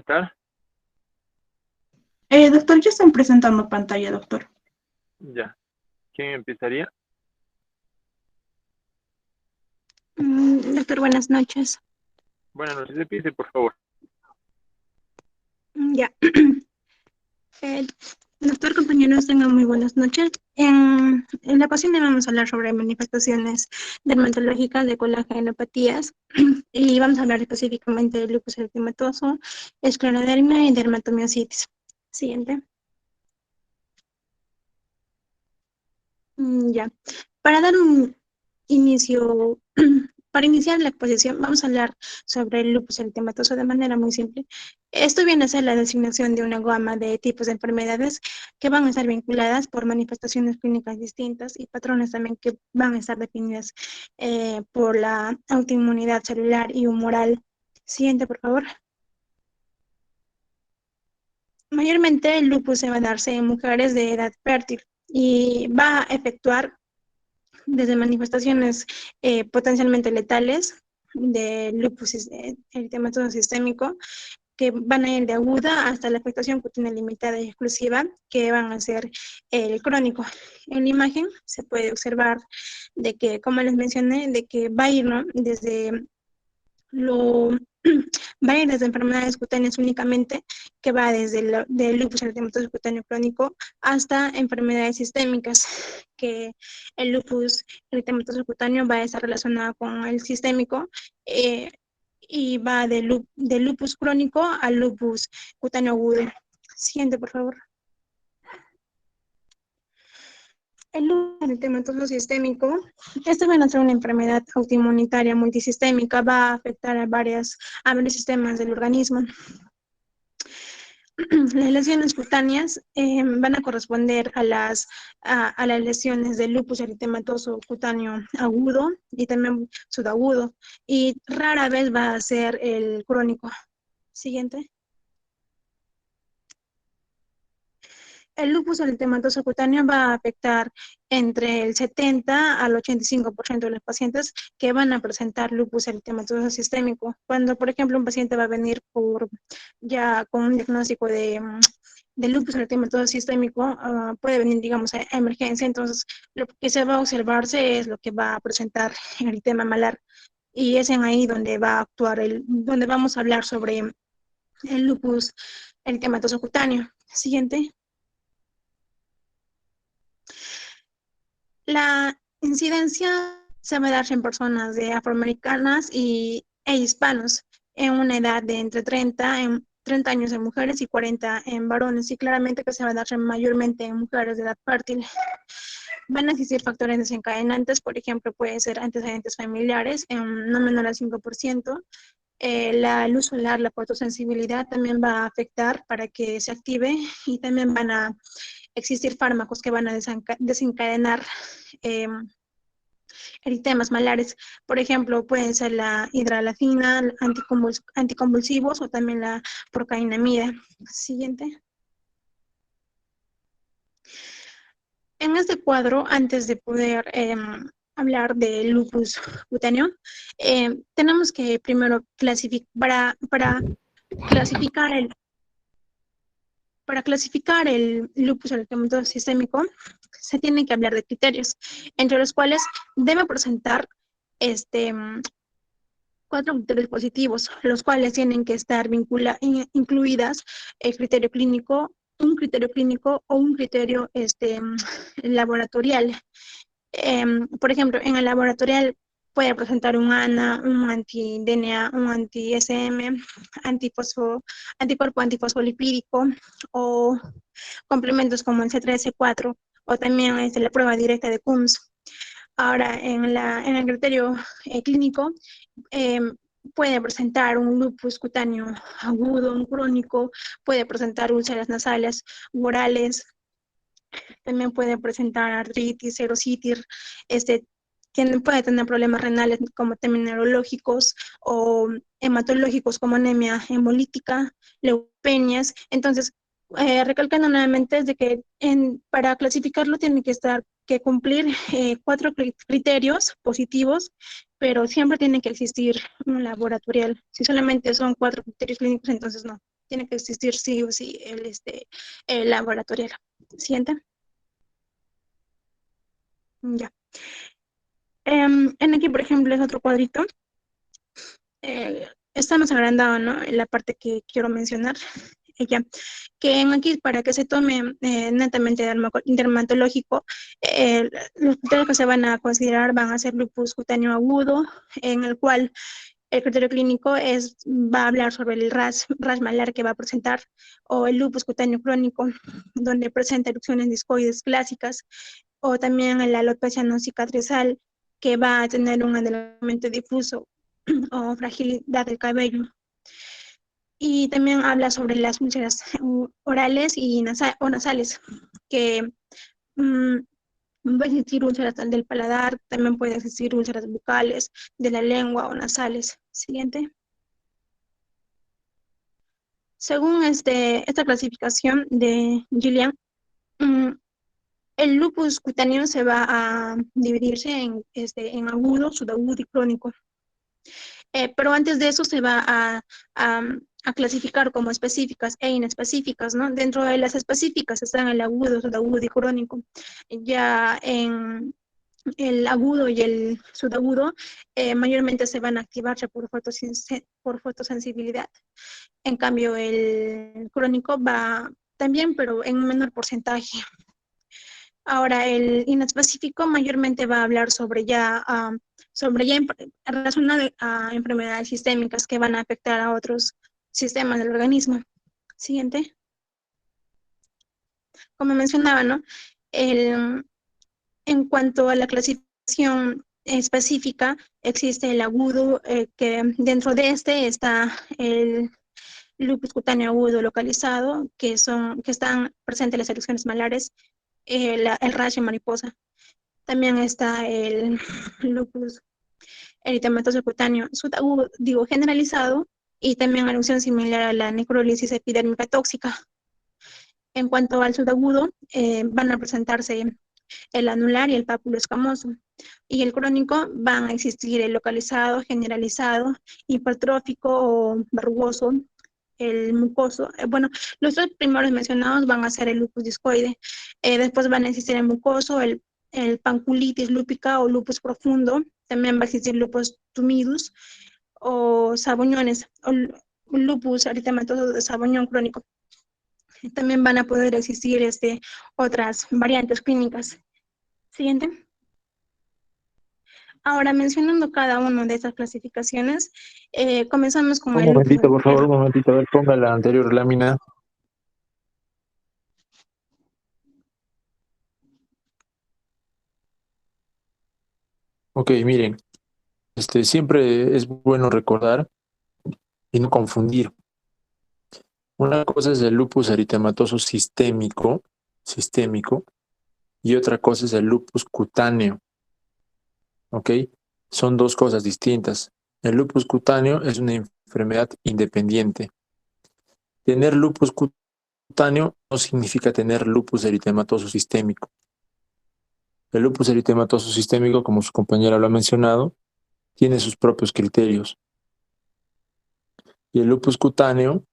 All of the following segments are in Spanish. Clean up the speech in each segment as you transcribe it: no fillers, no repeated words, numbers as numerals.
presentar? Doctor, ya están presentando pantalla, doctor. Ya. ¿Quién empezaría? Doctor, buenas noches. Buenas noches, empiece, por favor. Ya. Doctor, compañeros, tengan muy buenas noches. En la ocasión vamos a hablar sobre manifestaciones dermatológicas de coagulopatía y vamos a hablar específicamente de lupus eritematoso, esclerodermia y dermatomiositis. Siguiente. Ya. Para dar un inicio, para iniciar la exposición, vamos a hablar sobre el lupus eritematoso de manera muy simple. Esto viene a ser la designación de una gama de tipos de enfermedades que van a estar vinculadas por manifestaciones clínicas distintas y patrones también que van a estar definidas por la autoinmunidad celular y humoral. Siguiente, por favor. Mayormente el lupus se va a darse en mujeres de edad fértil y va a efectuar desde manifestaciones potencialmente letales de lupus eritematoso sistémico, que van a ir de aguda hasta la afectación cutánea limitada y exclusiva, que van a ser el crónico. En la imagen se puede observar de que, como les mencioné, de que va a ir, ¿no?, desde lo va a ir desde enfermedades cutáneas únicamente, que va desde el lupus eritematoso cutáneo crónico hasta enfermedades sistémicas, que el lupus eritematoso cutáneo va a estar relacionado con el sistémico y va de lupus crónico al lupus cutáneo agudo. Siguiente, por favor. El lupus eritematoso sistémico, esta va a ser una enfermedad autoinmunitaria multisistémica, va a afectar a varios sistemas del organismo. Las lesiones cutáneas van a corresponder a las lesiones del lupus eritematoso cutáneo agudo y también subagudo, y rara vez va a ser el crónico. Siguiente. El lupus eritematoso cutáneo va a afectar entre el 70 al 85% de los pacientes que van a presentar lupus eritematoso sistémico. Cuando, por ejemplo, un paciente va a venir ya con un diagnóstico de lupus eritematoso sistémico, puede venir, digamos, a emergencia. Entonces, lo que se va a observarse es lo que va a presentar eritema malar, y es en ahí donde va a actuar donde vamos a hablar sobre el lupus eritematoso cutáneo. Siguiente. La incidencia se va a dar en personas de afroamericanas e hispanos en una edad de entre 30 años en mujeres y 40 en varones, y claramente que se va a dar mayormente en mujeres de edad fértil. Van a existir factores desencadenantes, por ejemplo, pueden ser antecedentes familiares en no menor al 5%. La luz solar, la fotosensibilidad también va a afectar para que se active, y también van a existir fármacos que van a desencadenar eritemas malares. Por ejemplo, pueden ser la hidralazina, anticonvulsivos o también la procainamida. Siguiente. En este cuadro, antes de poder hablar de lupus cutáneo, tenemos que primero para clasificar el lupus eritematoso sistémico, se tiene que hablar de criterios, entre los cuales debe presentar 4 criterios positivos, los cuales tienen que estar incluidas el criterio clínico, un criterio clínico o un criterio laboratorial. Por ejemplo, en el laboratorial puede presentar un ANA, un anti-DNA, un anti-SM, anticuerpo antifosfolipídico, o complementos como el C3, C4, o también la prueba directa de Coombs. Ahora, en el criterio clínico, puede presentar un lupus cutáneo agudo, un crónico, puede presentar úlceras nasales, orales, también puede presentar artritis, serositis, puede tener problemas renales como también neurológicos o hematológicos como anemia hemolítica, leukopenias. Entonces, recalcando nuevamente es de que para clasificarlo tiene que cumplir 4 criterios positivos, pero siempre tiene que existir un laboratorial. Si solamente son 4 criterios clínicos, entonces no. tiene que existir sí o sí el laboratorial. Siguiente. Ya. En aquí, por ejemplo, es otro cuadrito. Está más agrandado, ¿no? En la parte que quiero mencionar. Ya, que en aquí para que se tome netamente dermatológico, los criterios que se van a considerar van a ser lupus cutáneo agudo, en el cual el criterio clínico va a hablar sobre el rash malar que va a presentar, o el lupus cutáneo crónico, donde presenta erupciones discoides clásicas, o también la alopecia no cicatrizal, que va a tener un adelgazamiento difuso o fragilidad del cabello. Y también habla sobre las úlceras orales o nasales, que puede existir úlceras del paladar, también puede existir úlceras bucales, de la lengua o nasales. Siguiente. Según esta clasificación de Gillian, el lupus cutáneo se va a dividirse en agudo, subagudo y crónico. Pero antes de eso se va a clasificar como específicas e inespecíficas, ¿no? Dentro de las específicas están el agudo, subagudo y crónico. Ya en el agudo y el subagudo mayormente se van a activarse por fotosensibilidad. En cambio, el crónico va también, pero en un menor porcentaje. Ahora, el inespecífico mayormente va a hablar sobre ya relacionado a enfermedades sistémicas que van a afectar a otros sistemas del organismo. Siguiente. Como mencionaba, ¿no? En cuanto a la clasificación específica, existe el agudo, que dentro de está el lupus cutáneo agudo localizado, que están presentes las erupciones malares, el rash en mariposa. También está el lupus eritematoso cutáneo subagudo, generalizado, y también erupción similar a la necrólisis epidérmica tóxica. En cuanto al subagudo, van a presentarse el anular y el pápulo escamoso. Y el crónico van a existir el localizado, generalizado, hipertrófico o verrugoso, el mucoso. Bueno, los tres primeros mencionados van a ser el lupus discoide. Después van a existir el mucoso, el panculitis lúpica o lupus profundo. También va a existir lupus tumidus o saboñones, o lupus eritematoso de saboñón crónico. También van a poder existir otras variantes clínicas. Siguiente. Ahora, mencionando cada una de estas clasificaciones, comenzamos con Un el lupus momentito, por favor, un eritematoso. momentito. A ver, ponga la anterior lámina. Ok, miren, siempre es bueno recordar y no confundir. Una cosa es el lupus eritematoso sistémico, y otra cosa es el lupus cutáneo. ¿Ok? Son dos cosas distintas. El lupus cutáneo es una enfermedad independiente. Tener lupus cutáneo no significa tener lupus eritematoso sistémico. El lupus eritematoso sistémico, como su compañera lo ha mencionado, tiene sus propios criterios. Y el lupus cutáneo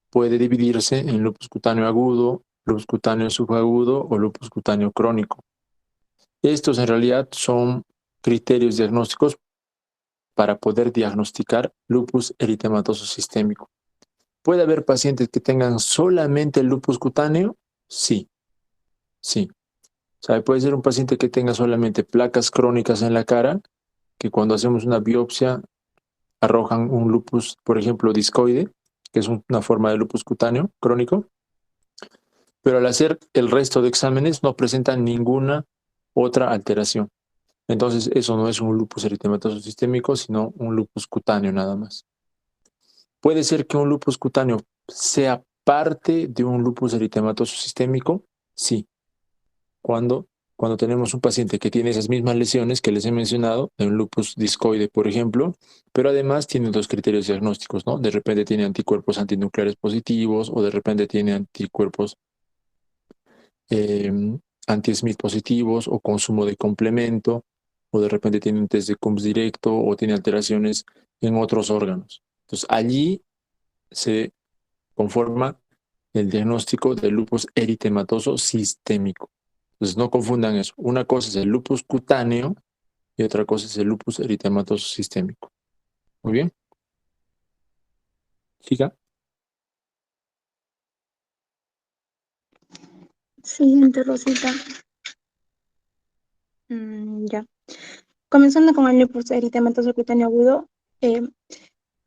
puede dividirse en lupus cutáneo agudo, lupus cutáneo subagudo o lupus cutáneo crónico. Estos en realidad son criterios diagnósticos para poder diagnosticar lupus eritematoso sistémico. ¿Puede haber pacientes que tengan solamente el lupus cutáneo? Sí, sí. O sea, puede ser un paciente que tenga solamente placas crónicas en la cara, que cuando hacemos una biopsia arrojan un lupus, por ejemplo, discoide, que es una forma de lupus cutáneo crónico, pero al hacer el resto de exámenes no presentan ninguna otra alteración. Entonces, eso no es un lupus eritematoso sistémico, sino un lupus cutáneo nada más. Puede ser que un lupus cutáneo sea parte de un lupus eritematoso sistémico, sí. Cuando tenemos un paciente que tiene esas mismas lesiones que les he mencionado, un lupus discoide, por ejemplo, pero además tiene dos criterios diagnósticos, ¿no? De repente tiene anticuerpos antinucleares positivos o de repente tiene anticuerpos anti-Smith positivos o consumo de complemento, o de repente tiene un test de CUMS directo o tiene alteraciones en otros órganos. Entonces allí se conforma el diagnóstico del lupus eritematoso sistémico. Entonces no confundan eso. Una cosa es el lupus cutáneo y otra cosa es el lupus eritematoso sistémico. Muy bien. Siga. Siguiente, Rosita. Ya. Comenzando con el lupus eritematoso cutáneo agudo,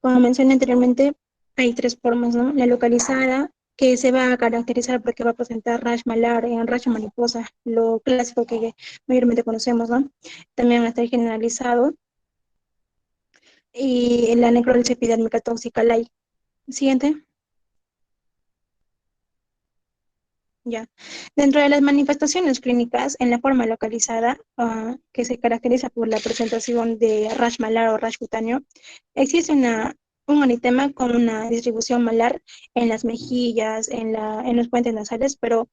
como mencioné anteriormente, hay tres formas, ¿no? La localizada, que se va a caracterizar porque va a presentar rash malar, rash mariposa, lo clásico que mayormente conocemos, ¿no? También está el generalizado y la necrosis epidérmica tóxica, la siguiente. Ya. Dentro de las manifestaciones clínicas, en la forma localizada, que se caracteriza por la presentación de rash malar o rash cutáneo, existe un eritema con una distribución malar en las mejillas, en los puentes nasales, pero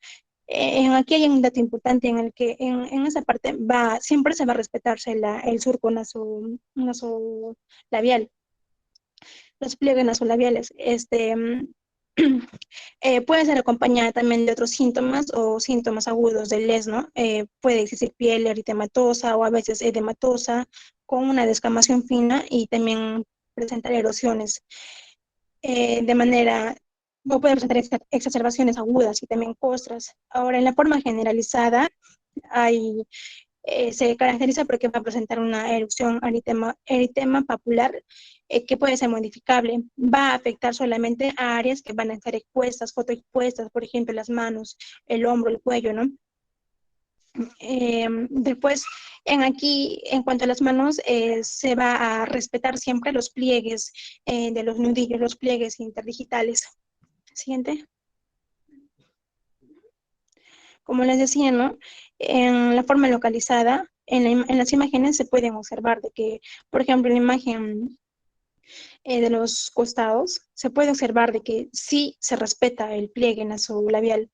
aquí hay un dato importante en el que en esa parte siempre se va a respetarse el surco nasolabial, los pliegues nasolabiales. Puede ser acompañada también de otros síntomas o síntomas agudos del LES, ¿no? Puede existir piel eritematosa o a veces edematosa con una descamación fina y también presentar erosiones o puede presentar exacerbaciones agudas y también costras. Ahora, en la forma generalizada, se caracteriza porque va a presentar una erupción eritema papular que puede ser modificable. Va a afectar solamente a áreas que van a estar expuestas, fotoexpuestas, por ejemplo, las manos, el hombro, el cuello, ¿no? Después, en cuanto a las manos, se va a respetar siempre los pliegues de los nudillos, los pliegues interdigitales. Siguiente. Como les decía, ¿no? En la forma localizada, en las imágenes se pueden observar de que, por ejemplo, en la imagen de los costados, se puede observar de que sí se respeta el pliegue nasolabial.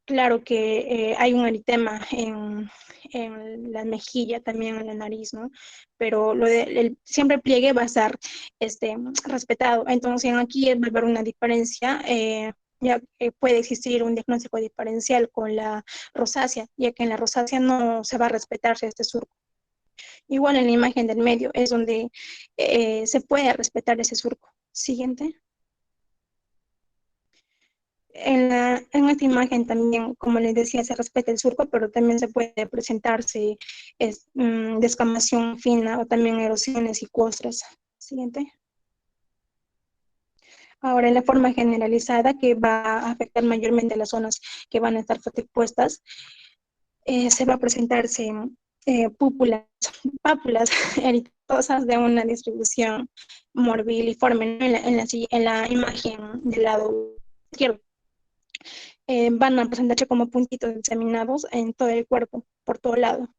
Claro que hay un eritema en la mejilla, también en la nariz, ¿no? Pero siempre el pliegue va a estar respetado. Entonces, aquí va a haber una diferencia. Ya puede existir un diagnóstico diferencial con la rosácea, ya que en la rosácea no se va a respetarse este surco. Igual en la imagen del medio es donde se puede respetar ese surco. Siguiente. En esta imagen también, como les decía, se respeta el surco, pero también se puede presentarse descamación fina o también erosiones y costras. Siguiente. Ahora, en la forma generalizada, que va a afectar mayormente las zonas que van a estar fotoexpuestas, se va a presentarse pápulas eritosas de una distribución morbiliforme, ¿no? en la imagen del lado izquierdo. Van a presentarse como puntitos diseminados en todo el cuerpo, por todo lado.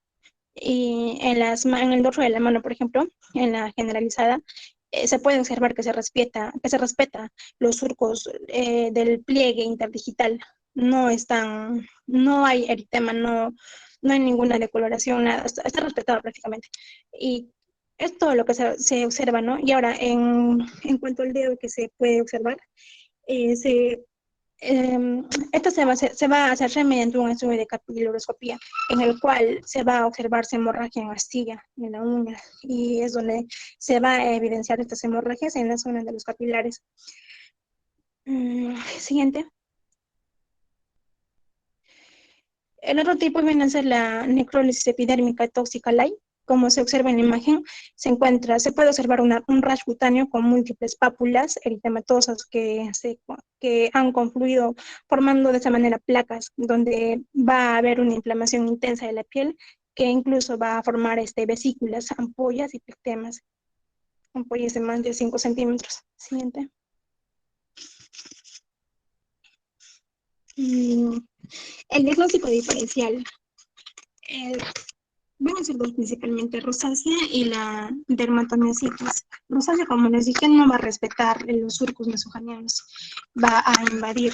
Y en el dorso de la mano, por ejemplo, en la generalizada, se puede observar que se respeta los surcos del pliegue interdigital. No hay eritema, no hay ninguna decoloración, nada, está respetado prácticamente. Y es todo lo que se observa, ¿no? Y ahora, en cuanto al dedo que se puede observar, esto se va a hacer mediante un estudio de capiloroscopía, en el cual se va a observar hemorragia en astilla, en la uña, y es donde se va a evidenciar estas hemorragias en la zona de los capilares. Siguiente. El otro tipo viene a ser la necrólisis epidérmica tóxica light. Como se observa en la imagen, se puede observar un rash cutáneo con múltiples pápulas eritematosas que han confluido formando de esa manera placas, donde va a haber una inflamación intensa de la piel que incluso va a formar vesículas, ampollas y pectemas, ampollas de más de 5 centímetros. Siguiente. El diagnóstico diferencial. Van a ser dos principalmente, rosácea y la dermatomiositis. Rosácea, como les dije, no va a respetar los surcos nasogenianos, va a invadir.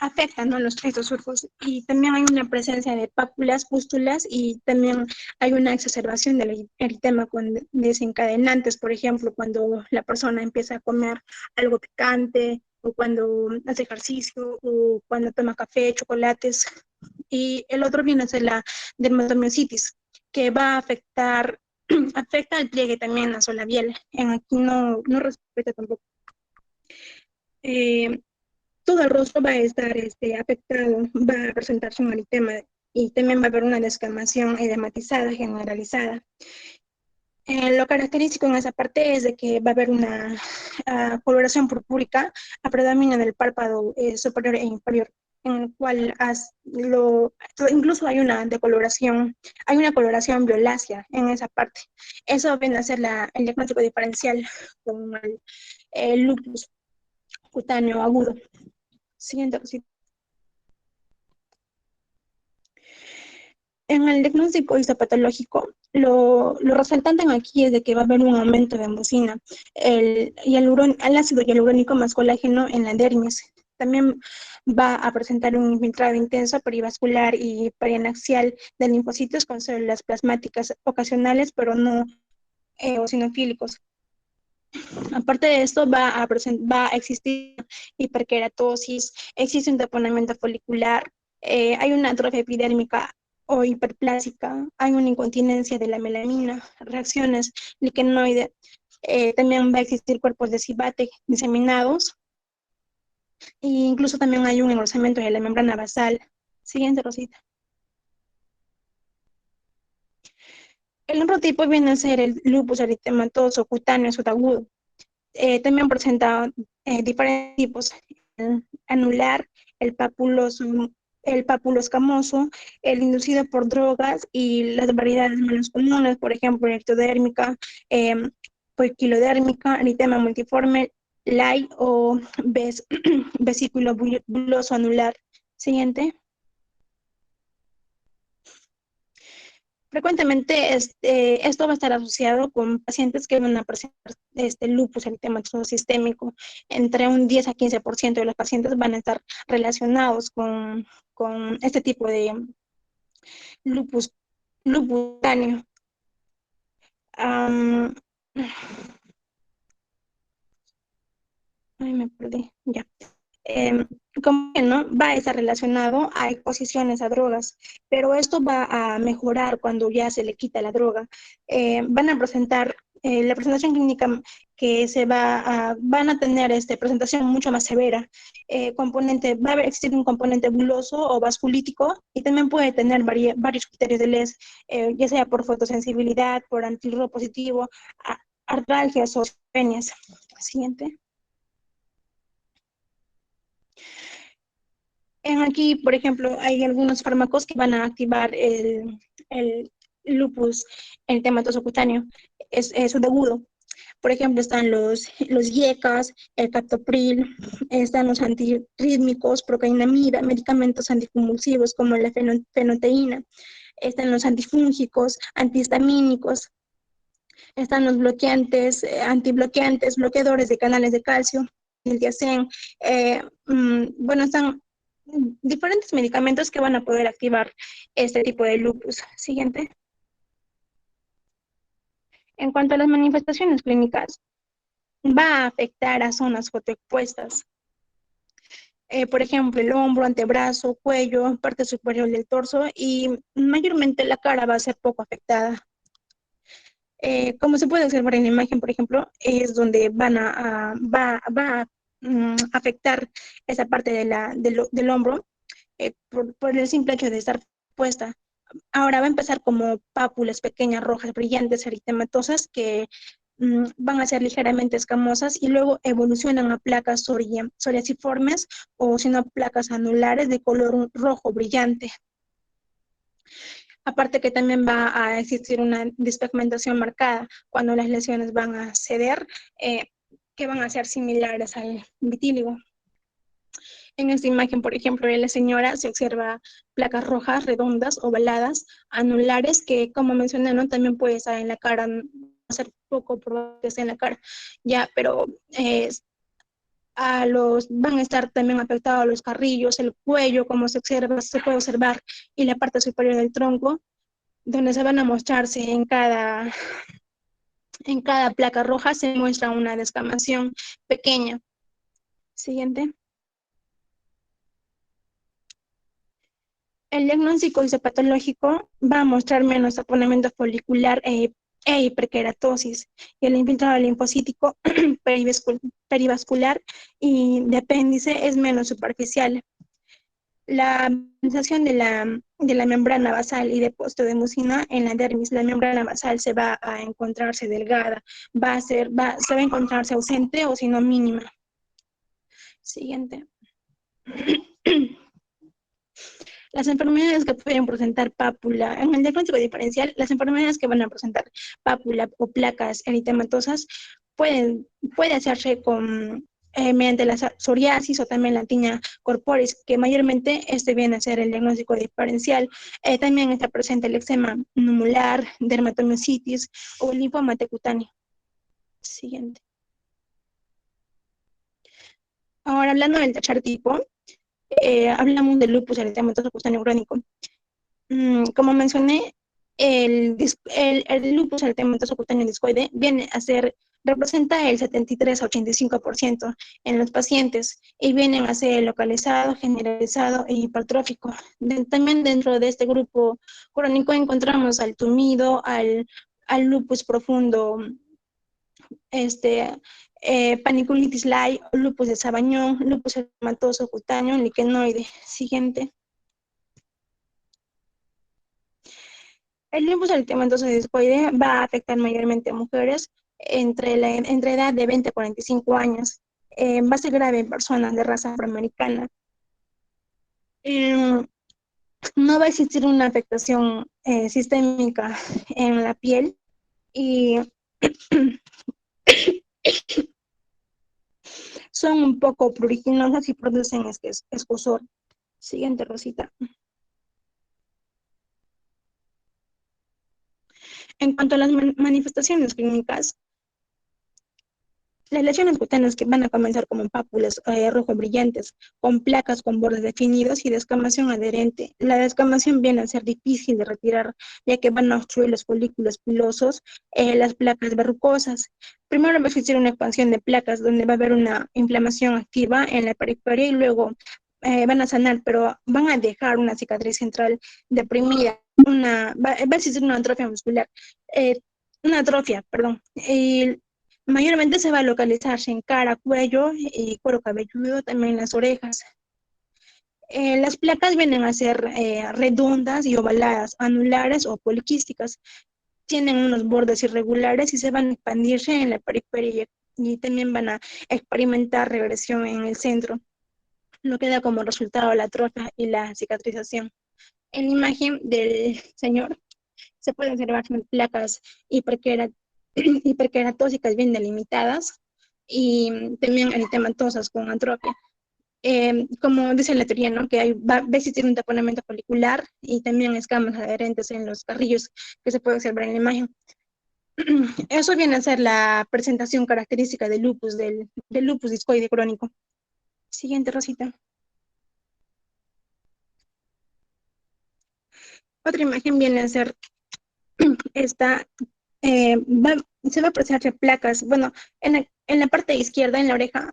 afectan, ¿no?, los tractos surcos, y también hay una presencia de pápulas, pústulas, y también hay una exacerbación del eritema con desencadenantes, por ejemplo, cuando la persona empieza a comer algo picante, o cuando hace ejercicio, o cuando toma café, chocolates. Y el otro viene a ser la dermatomiositis, que va a afectar, afecta al pliegue también nasolabial. En aquí no respeta tampoco. Todo el rostro va a estar afectado, va a presentarse un eritema, y también va a haber una descamación edematizada generalizada. Lo característico en esa parte es de que va a haber una coloración purpúrica a predominio del párpado superior e inferior, en el cual incluso hay una decoloración, hay una coloración violácea en esa parte. Eso viene a ser el diagnóstico diferencial con el lupus cutáneo agudo. Siguiente. En el diagnóstico histopatológico, lo resaltante aquí es de que va a haber un aumento de mucina, el ácido hialurónico más colágeno en la dermis. También va a presentar un infiltrado intenso perivascular y perianaxial de linfocitos con células plasmáticas ocasionales, pero no eosinofílicos. Aparte de esto, va a existir hiperkeratosis, existe un taponamiento folicular, hay una atrofia epidérmica o hiperplásica, hay una incontinencia de la melamina, reacciones liquenoide, también va a existir cuerpos de Sivate diseminados, e incluso también hay un engrosamiento de la membrana basal. Siguiente, Rosita. El otro tipo viene a ser el lupus eritematoso cutáneo subagudo. También presenta diferentes tipos: el anular, el papuloscamoso, el inducido por drogas, y las variedades menos comunes, por ejemplo, ectodérmica, poiquilodérmica, eritema multiforme, LAI o vesículo buloso anular. Siguiente. Frecuentemente esto va a estar asociado con pacientes que van a presentar lupus eritematoso sistémico. Entre un 10 a 15% de los pacientes van a estar relacionados con este tipo de lupus cutáneo. Ay, me perdí, ya. Como que no va a estar relacionado a exposiciones a drogas, pero esto va a mejorar cuando ya se le quita la droga. Van a presentar la presentación clínica que van a tener presentación mucho más severa. Va a existir un componente buloso o vasculítico, y también puede tener varios criterios de LES, ya sea por fotosensibilidad, por antígeno positivo, artralgias o osteopenias. Siguiente. Aquí, por ejemplo, hay algunos fármacos que van a activar el lupus eritematoso cutáneo, es subagudo. Por ejemplo, están los IECAS, el captopril, están los antirrítmicos, procainamida, medicamentos anticonvulsivos como la fenoteína, están los antifúngicos, antihistamínicos, están los bloqueantes, antibloqueantes, bloqueadores de canales de calcio, el diacén. Bueno, están diferentes medicamentos que van a poder activar este tipo de lupus. Siguiente. En cuanto a las manifestaciones clínicas, va a afectar a zonas fotoexpuestas. Por ejemplo, el hombro, antebrazo, cuello, parte superior del torso, y mayormente la cara va a ser poco afectada. Como se puede observar en la imagen, por ejemplo, es donde va a afectar esa parte del hombro, por el simple hecho de estar puesta. Ahora va a empezar como pápulas pequeñas, rojas, brillantes, eritematosas, que van a ser ligeramente escamosas, y luego evolucionan a placas psoriasiformes, o si no, placas anulares de color rojo brillante. Aparte que también va a existir una despigmentación marcada cuando las lesiones van a ceder, que van a ser similares al vitíligo. En esta imagen, por ejemplo, de la señora se observa placas rojas, redondas, ovaladas, anulares, que, como mencioné, ¿no?, también puede estar en la cara, ser poco probable que esté en la cara, ya, pero van a estar también afectados los carrillos, el cuello, como se puede observar, y la parte superior del tronco, donde se van a mostrarse en cada placa roja se muestra una descamación pequeña. Siguiente. El diagnóstico histopatológico va a mostrar menos taponamiento folicular e hiperkeratosis, y el infiltrado linfocítico perivascular y de apéndice es menos superficial. La organización de la membrana basal y depósito de mucina en la dermis, la membrana basal se va a encontrarse delgada, se va a encontrarse ausente o si no mínima. Siguiente. Las enfermedades que pueden presentar pápula, en el diagnóstico diferencial, las enfermedades que van a presentar pápula o placas eritematosas puede hacerse mediante la psoriasis o también la tiña corporis, que mayormente viene a ser el diagnóstico diferencial. También está presente el eczema numular, dermatomiositis o el linfoma cutáneo. Siguiente. Ahora, hablando del tercer tipo, hablamos del lupus eritematoso cutáneo crónico. Como mencioné, el lupus eritematoso cutáneo discoide representa el 73 a 85% en los pacientes y vienen a ser localizado, generalizado e hipertrófico. También dentro de este grupo crónico encontramos al tumido, al lupus profundo, paniculitis light, lupus de Sabañón, lupus eritematoso cutáneo liquenoide. Siguiente. El lupus eritematoso discoide va a afectar mayormente a mujeres entre edad de 20 a 45 años. Va a ser grave en personas de raza afroamericana. No va a existir una afectación sistémica en la piel y son un poco pruriginosas y producen escozor. Siguiente, Rosita. En cuanto a las manifestaciones clínicas, las lesiones cutáneas que van a comenzar como pápulas rojo brillantes, con placas con bordes definidos y descamación adherente. La descamación viene a ser difícil de retirar, ya que van a obstruir los folículos pilosos, las placas verrucosas. Primero va a existir una expansión de placas, donde va a haber una inflamación activa en la periferia y luego van a sanar, pero van a dejar una cicatriz central deprimida. Va a existir una atrofia muscular, y mayormente se va a localizarse en cara, cuello y cuero cabelludo, también en las orejas. Las placas vienen a ser redondas y ovaladas, anulares o poliquísticas. Tienen unos bordes irregulares y se van a expandirse en la periferia y también van a experimentar regresión en el centro, lo que da como resultado la atrofia y la cicatrización. En la imagen del señor se pueden observar placas hiperkeratósicas bien delimitadas y también eritematosas con atrofia. Como dice la teoría, ¿no? Que va a existir un taponamiento folicular y también escamas adherentes en los carrillos que se puede observar en la imagen. Eso viene a ser la presentación característica del lupus discoide crónico. Siguiente, Rosita. Otra imagen viene a ser esta. Se va a apreciar placas. Bueno, en la parte izquierda, en la oreja,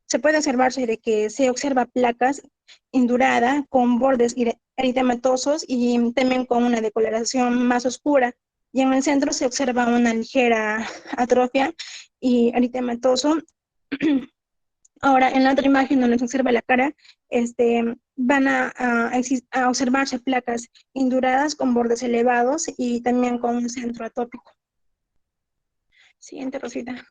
se puede observarse de que se observa placas indurada con bordes eritematosos y también con una decoloración más oscura. Y en el centro se observa una ligera atrofia y eritematoso. Ahora, en la otra imagen donde se observa la cara, van a observarse placas induradas con bordes elevados y también con un centro atópico. Siguiente, Rosita.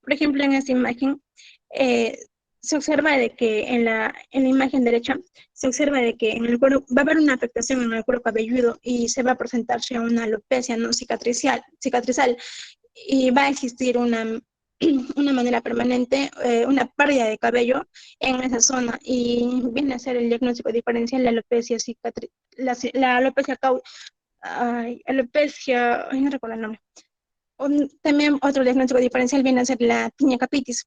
Por ejemplo, en esta imagen, se observa de que en la imagen derecha, se observa de que en el cuero va a haber una afectación en el cuero cabelludo y se va a presentarse una alopecia no cicatrizal y va a existir una manera permanente, una pérdida de cabello en esa zona y viene a ser el diagnóstico diferencial de alopecia no recuerdo el nombre. También otro diagnóstico diferencial viene a ser la tinea capitis,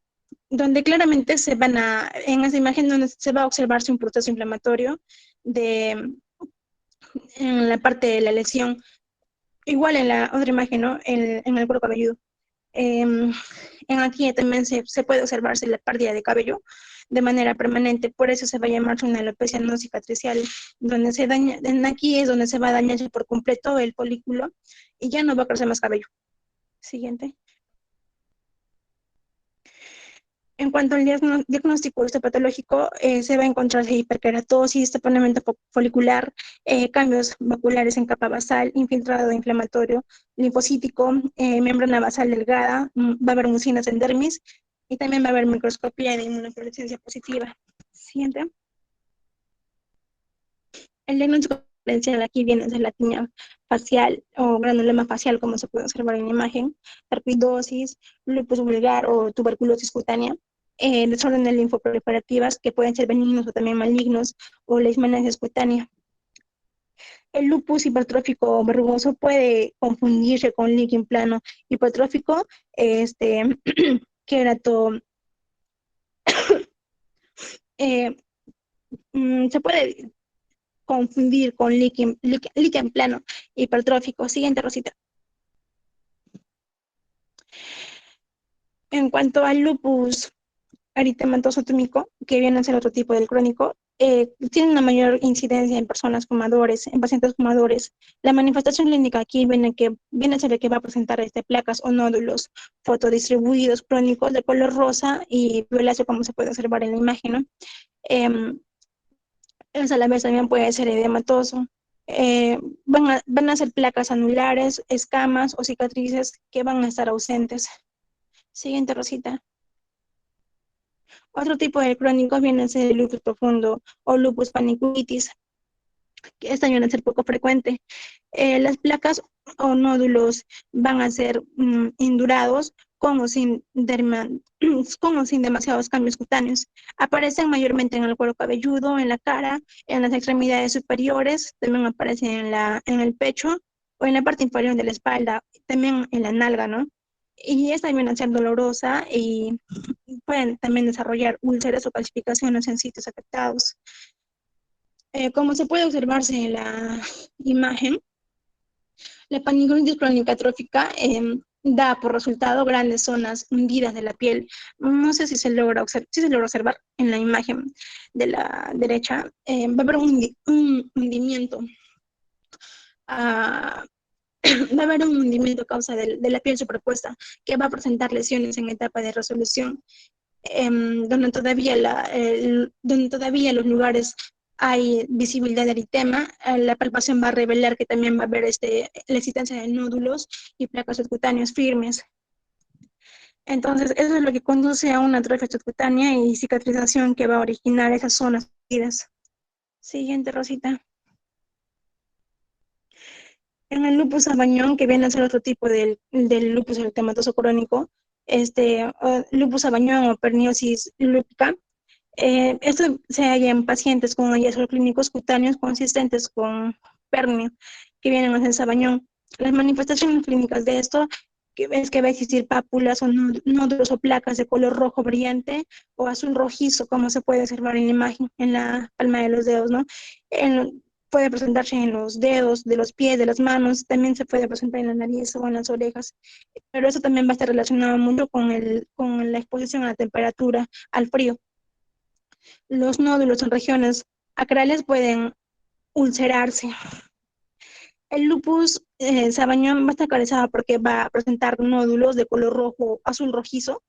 donde claramente en esa imagen donde se va a observarse un proceso inflamatorio en la parte de la lesión. Igual en la otra imagen, ¿no? En el cuero cabelludo. En aquí también se puede observarse la pérdida de cabello de manera permanente, por eso se va a llamar una alopecia no cicatricial, donde se daña, aquí es donde se va a dañar por completo el folículo y ya no va a crecer más cabello. Siguiente. En cuanto al diagnóstico histopatológico, se va a encontrar hiperkeratosis, taponamiento folicular, cambios maculares en capa basal, infiltrado inflamatorio, linfocítico, membrana basal delgada, va a haber mucinas en dermis y también va a haber microscopía de inmunofluorescencia positiva. Siguiente. El diagnóstico diferencial aquí viene de la tinea facial o granuloma facial, como se puede observar en la imagen, sarcoidosis, lupus vulgar o tuberculosis cutánea, desórdenes linfoproliferativas que pueden ser benignos o también malignos, o leishmaniasis cutánea. El lupus hipertrófico o verrugoso puede confundirse con líquen plano hipertrófico, querato, se puede confundir con líquen plano hipertrófico. Siguiente, Rosita. En cuanto al lupus eritematoso atómico, que viene a ser otro tipo del crónico, tiene una mayor incidencia en personas fumadores, en pacientes fumadores. La manifestación clínica aquí viene a ser que va a presentar placas o nódulos fotodistribuidos crónicos de color rosa y violáceo, como se puede observar en la imagen, ¿no? A la vez también puede ser edematoso. Van a ser placas anulares, escamas o cicatrices que van a estar ausentes. Siguiente, Rosita. Otro tipo de crónicos viene a ser el lupus profundo o lupus paniculitis, que esta viene a ser poco frecuente. Las placas o nódulos van a ser indurados con o sin demasiados cambios cutáneos. Aparecen mayormente en el cuero cabelludo, en la cara, en las extremidades superiores, también aparecen en el pecho o en la parte inferior de la espalda, también en la nalga, ¿no? Y esta viene a ser dolorosa y pueden también desarrollar úlceras o calcificaciones en sitios afectados. Como se puede observarse en la imagen, la paniculitis crónica trófica da por resultado grandes zonas hundidas de la piel. No sé si se logra observar en la imagen de la derecha. Va a haber un hundimiento. Va a haber un hundimiento a causa de la piel superpuesta que va a presentar lesiones en etapa de resolución, donde todavía los lugares hay visibilidad de eritema. La palpación va a revelar que también va a haber la existencia de nódulos y placas subcutáneas firmes. Entonces, eso es lo que conduce a una atrofia subcutánea y cicatrización que va a originar esas zonas heridas. Siguiente, Rosita. En el lupus sabañón, que viene a ser otro tipo del lupus eritematoso crónico, lupus sabañón o perniosis lúpica, esto se halla en pacientes con hallazgos clínicos cutáneos consistentes con pernio, que vienen a ser sabañón. Las manifestaciones clínicas de esto es que va a existir pápulas o nódulos o placas de color rojo brillante o azul rojizo, como se puede observar en la imagen, en la palma de los dedos, ¿no? Puede presentarse en los dedos, de los pies, de las manos, también se puede presentar en la nariz o en las orejas, pero eso también va a estar relacionado mucho con la exposición a la temperatura, al frío. Los nódulos en regiones acrales pueden ulcerarse. El lupus sabañón va a estar caracterizado porque va a presentar nódulos de color rojo, azul rojizo,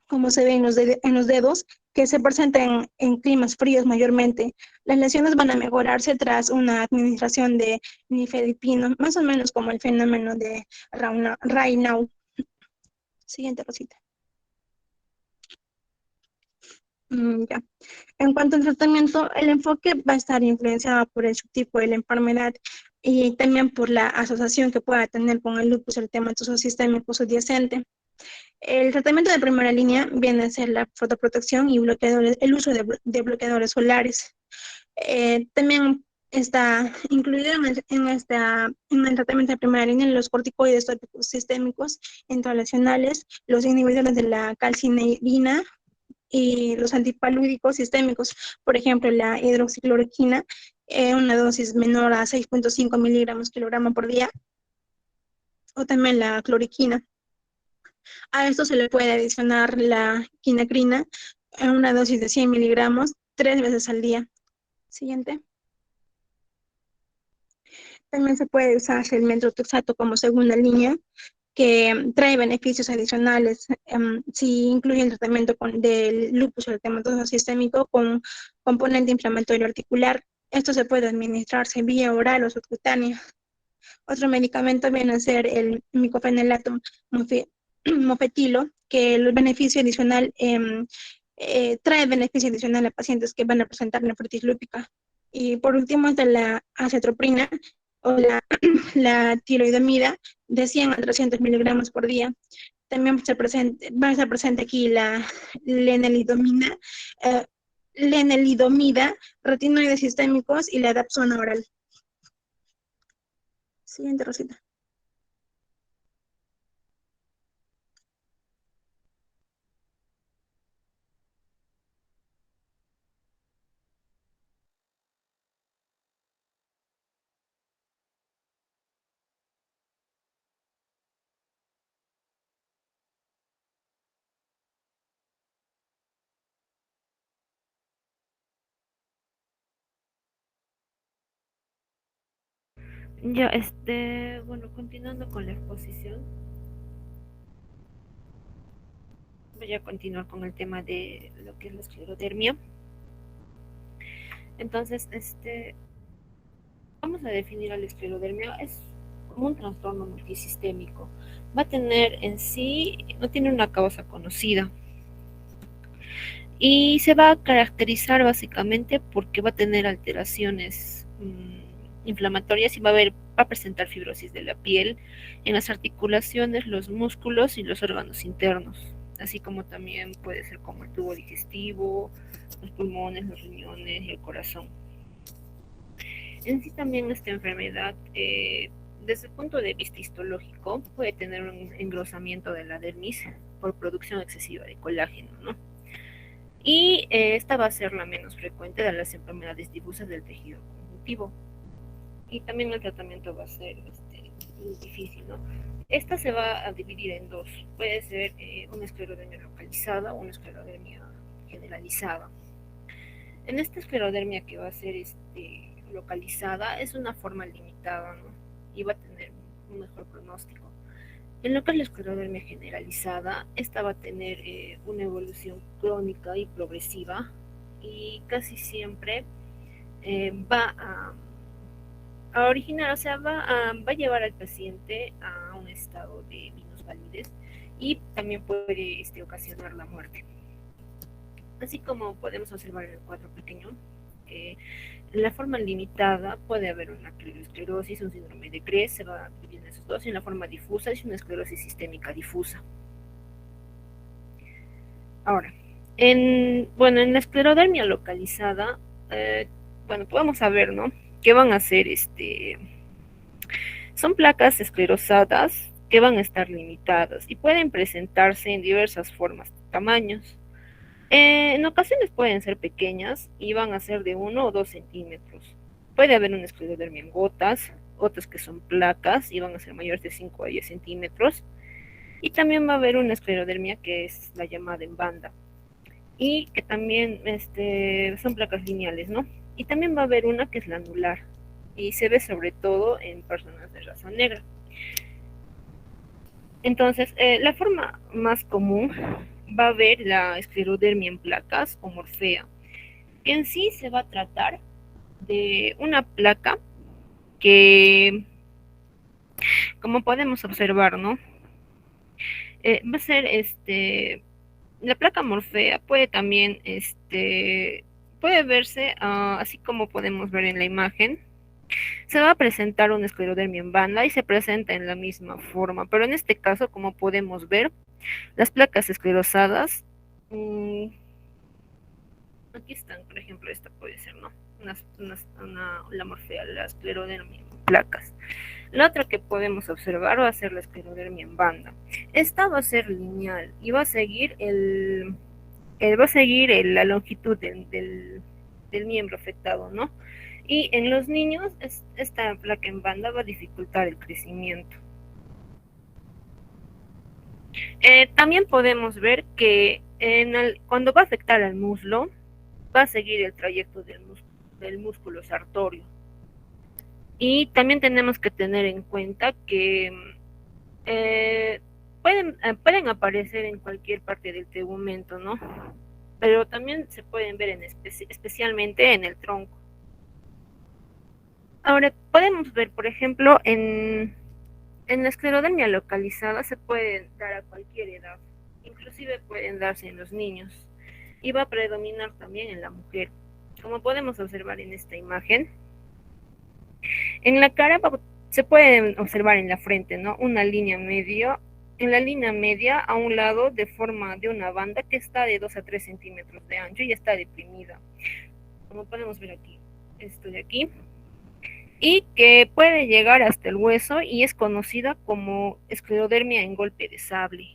como se ve en los dedos, que se presentan en climas fríos mayormente. Las lesiones van a mejorarse tras una administración de nifedipino, más o menos como el fenómeno de Raynaud. Siguiente, Rosita. Ya. En cuanto al tratamiento, el enfoque va a estar influenciado por el subtipo de la enfermedad y también por la asociación que pueda tener con el lupus eritematoso sistémico subyacente. El tratamiento de primera línea viene a ser la fotoprotección y el uso de bloqueadores solares. También está incluido en el tratamiento de primera línea los corticoides tópicos sistémicos intralesionales, los inhibidores de la calcineidina y los antipalúdicos sistémicos, por ejemplo, la hidroxicloroquina, una dosis menor a 6.5 miligramos kilogramo por día, o también la cloriquina. A esto se le puede adicionar la quinacrina en una dosis de 100 miligramos 3 veces al día. Siguiente. También se puede usar el metrotrexato como segunda línea, que trae beneficios adicionales si incluye el tratamiento del lupus eritematoso sistémico con componente inflamatorio articular. Esto se puede administrarse vía oral o subcutánea. Otro medicamento viene a ser el micofenidato mofetilo, que el beneficio adicional trae beneficio adicional a pacientes que van a presentar nefritis lúpica. Y por último está la acetropina o la tiroidomida de 100 a 300 miligramos por día. También va a estar presente aquí la lenalidomida, retinoides sistémicos y la dapsona oral. Siguiente, Rosita. Ya, bueno, continuando con la exposición, voy a continuar con el tema de lo que es la esclerodermia. Entonces, vamos a definir a la esclerodermia, es como un trastorno multisistémico. Va a tener en sí, no tiene una causa conocida, y se va a caracterizar básicamente porque va a tener alteraciones inflamatorias y va a presentar fibrosis de la piel en las articulaciones, los músculos y los órganos internos, así como también puede ser como el tubo digestivo, los pulmones, los riñones y el corazón. En sí también esta enfermedad, desde el punto de vista histológico, puede tener un engrosamiento de la dermis por producción excesiva de colágeno, ¿no? Y esta va a ser la menos frecuente de las enfermedades difusas del tejido conjuntivo. Y también el tratamiento va a ser difícil, ¿no? Esta se va a dividir en dos. Puede ser una esclerodermia localizada o una esclerodermia generalizada. En esta esclerodermia que va a ser localizada es una forma limitada, ¿no? Y va a tener un mejor pronóstico. En lo que es la esclerodermia generalizada, esta va a tener una evolución crónica y progresiva y casi siempre va a originar, o sea, va a llevar al paciente a un estado de minusvalidez y también puede ocasionar la muerte. Así como podemos observar en el cuadro pequeño, en la forma limitada puede haber una esclerosis, un síndrome de Graves, se va a dividir en esos dos, y en la forma difusa es una esclerosis sistémica difusa. Ahora, en la esclerodermia localizada, bueno, podemos saber, ¿no?, que van a ser, son placas esclerosadas que van a estar limitadas y pueden presentarse en diversas formas, tamaños. En ocasiones pueden ser pequeñas y van a ser de 1 o 2 centímetros. Puede haber una esclerodermia en gotas, otras que son placas y van a ser mayores de 5 a 10 centímetros. Y también va a haber una esclerodermia que es la llamada en banda y que también son placas lineales, ¿no? Y también va a haber una que es la anular y se ve sobre todo en personas de raza negra. Entonces, la forma más común va a haber la esclerodermia en placas o morfea, que en sí se va a tratar de una placa que, como podemos observar, ¿no? Va a ser la placa morfea puede también puede verse así como podemos ver en la imagen. Se va a presentar una esclerodermia en banda y se presenta en la misma forma, pero en este caso, como podemos ver, las placas esclerosadas, aquí están, por ejemplo, esta puede ser, ¿no?, la morfea, la esclerodermia en placas. La otra que podemos observar va a ser la esclerodermia en banda. Esta va a ser lineal y va a seguir la longitud del miembro afectado, ¿no? Y en los niños, esta placa en banda va a dificultar el crecimiento. También podemos ver que cuando va a afectar al muslo, va a seguir el trayecto del músculo sartorio. Y también tenemos que tener en cuenta que pueden aparecer en cualquier parte del tegumento, ¿no? Pero también se pueden ver especialmente en el tronco. Ahora, podemos ver, por ejemplo, en la esclerodermia localizada se puede dar a cualquier edad, inclusive pueden darse en los niños, y va a predominar también en la mujer. Como podemos observar en esta imagen, en la cara se puede observar en la frente, ¿no? Una línea media, en la línea media a un lado de forma de una banda que está de 2 a 3 centímetros de ancho y está deprimida. Como podemos ver aquí, esto de aquí, y que puede llegar hasta el hueso y es conocida como esclerodermia en golpe de sable.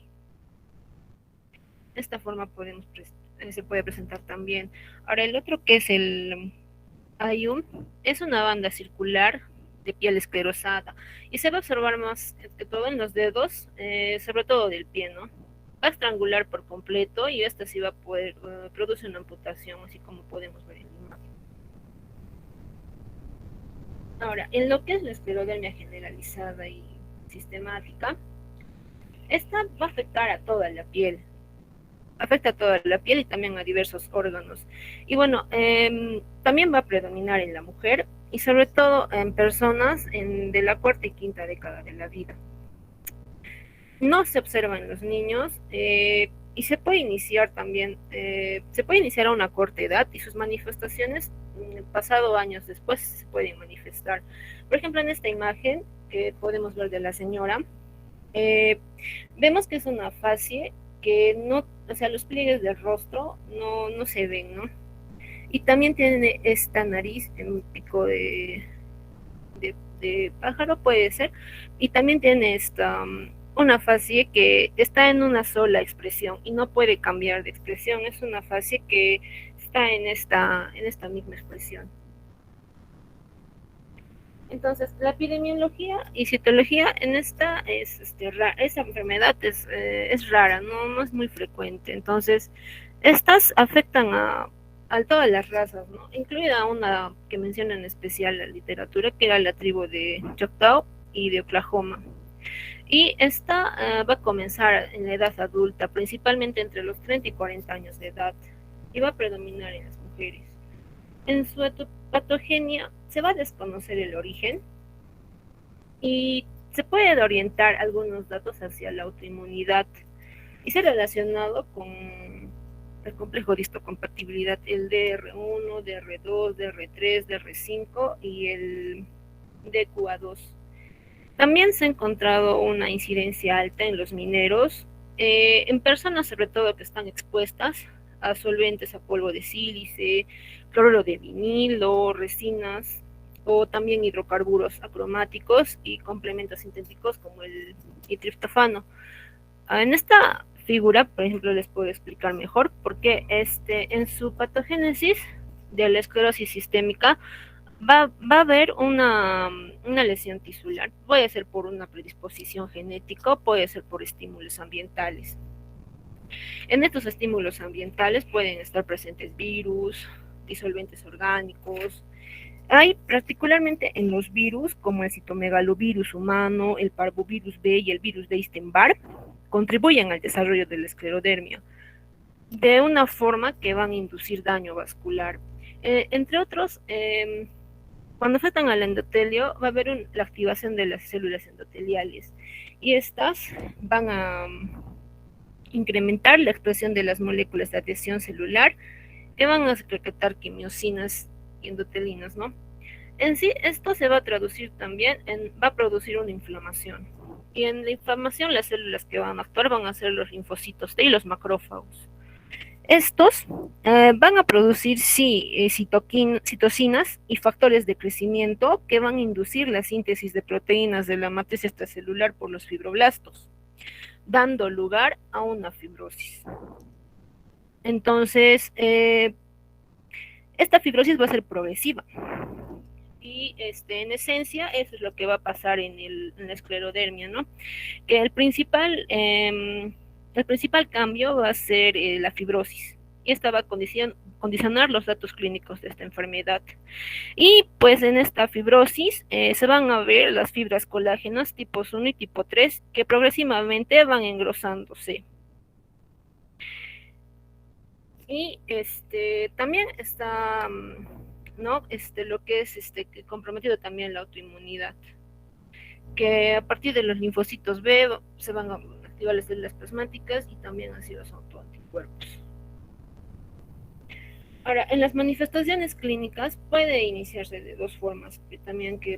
De esta forma se puede presentar también. Ahora, el otro que es el IUM es una banda circular de piel esclerosada y se va a observar más que todo en los dedos, sobre todo del pie, ¿no? Va a estrangular por completo y esta sí va a poder producir una amputación, así como podemos ver en la imagen. Ahora, en lo que es la esclerodermia generalizada y sistemática, esta va a afectar a toda la piel. Afecta a toda la piel y también a diversos órganos. Y bueno, también va a predominar en la mujer y sobre todo en personas de la cuarta y quinta década de la vida. No se observa en los niños y se puede iniciar también, se puede iniciar a una corta edad y sus manifestaciones pasado años después se pueden manifestar. Por ejemplo, en esta imagen que podemos ver de la señora, vemos que es una fascie que no, o sea, los pliegues del rostro no se ven, ¿no? Y también tiene esta nariz en un pico de pájaro, puede ser, y también tiene una fascie que está en una sola expresión y no puede cambiar de expresión, es una fascie que está en esta misma expresión. Entonces, la epidemiología y citología en esta esta enfermedad es rara, no es muy frecuente. Entonces, estas afectan a todas las razas, ¿no? Incluida una que menciona en especial la literatura, que era la tribu de Choctaw y de Oklahoma. Y esta va a comenzar en la edad adulta, principalmente entre los 30 y 40 años de edad, y va a predominar en las mujeres. En su patogenia se va a desconocer el origen y se puede orientar algunos datos hacia la autoinmunidad y se ha relacionado con el complejo de histocompatibilidad, el DR1, DR2, DR3, DR5 y el DQA2. También se ha encontrado una incidencia alta en los mineros, en personas sobre todo que están expuestas a solventes, a polvo de sílice, cloruro de vinilo, resinas o también hidrocarburos acromáticos y complementos sintéticos como el triptofano. En esta figura, por ejemplo, les puedo explicar mejor porque en su patogénesis de la esclerosis sistémica va a haber una lesión tisular. Puede ser por una predisposición genética, puede ser por estímulos ambientales. En estos estímulos ambientales pueden estar presentes virus, disolventes orgánicos. Hay particularmente en los virus, como el citomegalovirus humano, el parvovirus B y el virus de Epstein-Barr, contribuyen al desarrollo de la esclerodermia de una forma que van a inducir daño vascular. Entre otros, cuando afectan al endotelio, va a haber la activación de las células endoteliales y estas van a incrementar la expresión de las moléculas de adhesión celular que van a secretar quimiosinas y endotelinas, ¿no? En sí, esto se va a traducir también va a producir una inflamación. Y en la inflamación, las células que van a actuar van a ser los linfocitos T y los macrófagos. Estos van a producir, citocinas y factores de crecimiento que van a inducir la síntesis de proteínas de la matriz extracelular por los fibroblastos, dando lugar a una fibrosis. Entonces, esta fibrosis va a ser progresiva. Y en esencia, eso es lo que va a pasar en la esclerodermia, ¿no? Que el principal cambio va a ser la fibrosis. Y esta va a condicionar los datos clínicos de esta enfermedad. Y pues en esta fibrosis se van a ver las fibras colágenas tipos 1 y tipo 3 que progresivamente van engrosándose. Y también está, ¿no? Lo que es comprometido también la autoinmunidad, que a partir de los linfocitos B se van a activar las células plasmáticas y también así los autoanticuerpos. Ahora, en las manifestaciones clínicas puede iniciarse de dos formas, que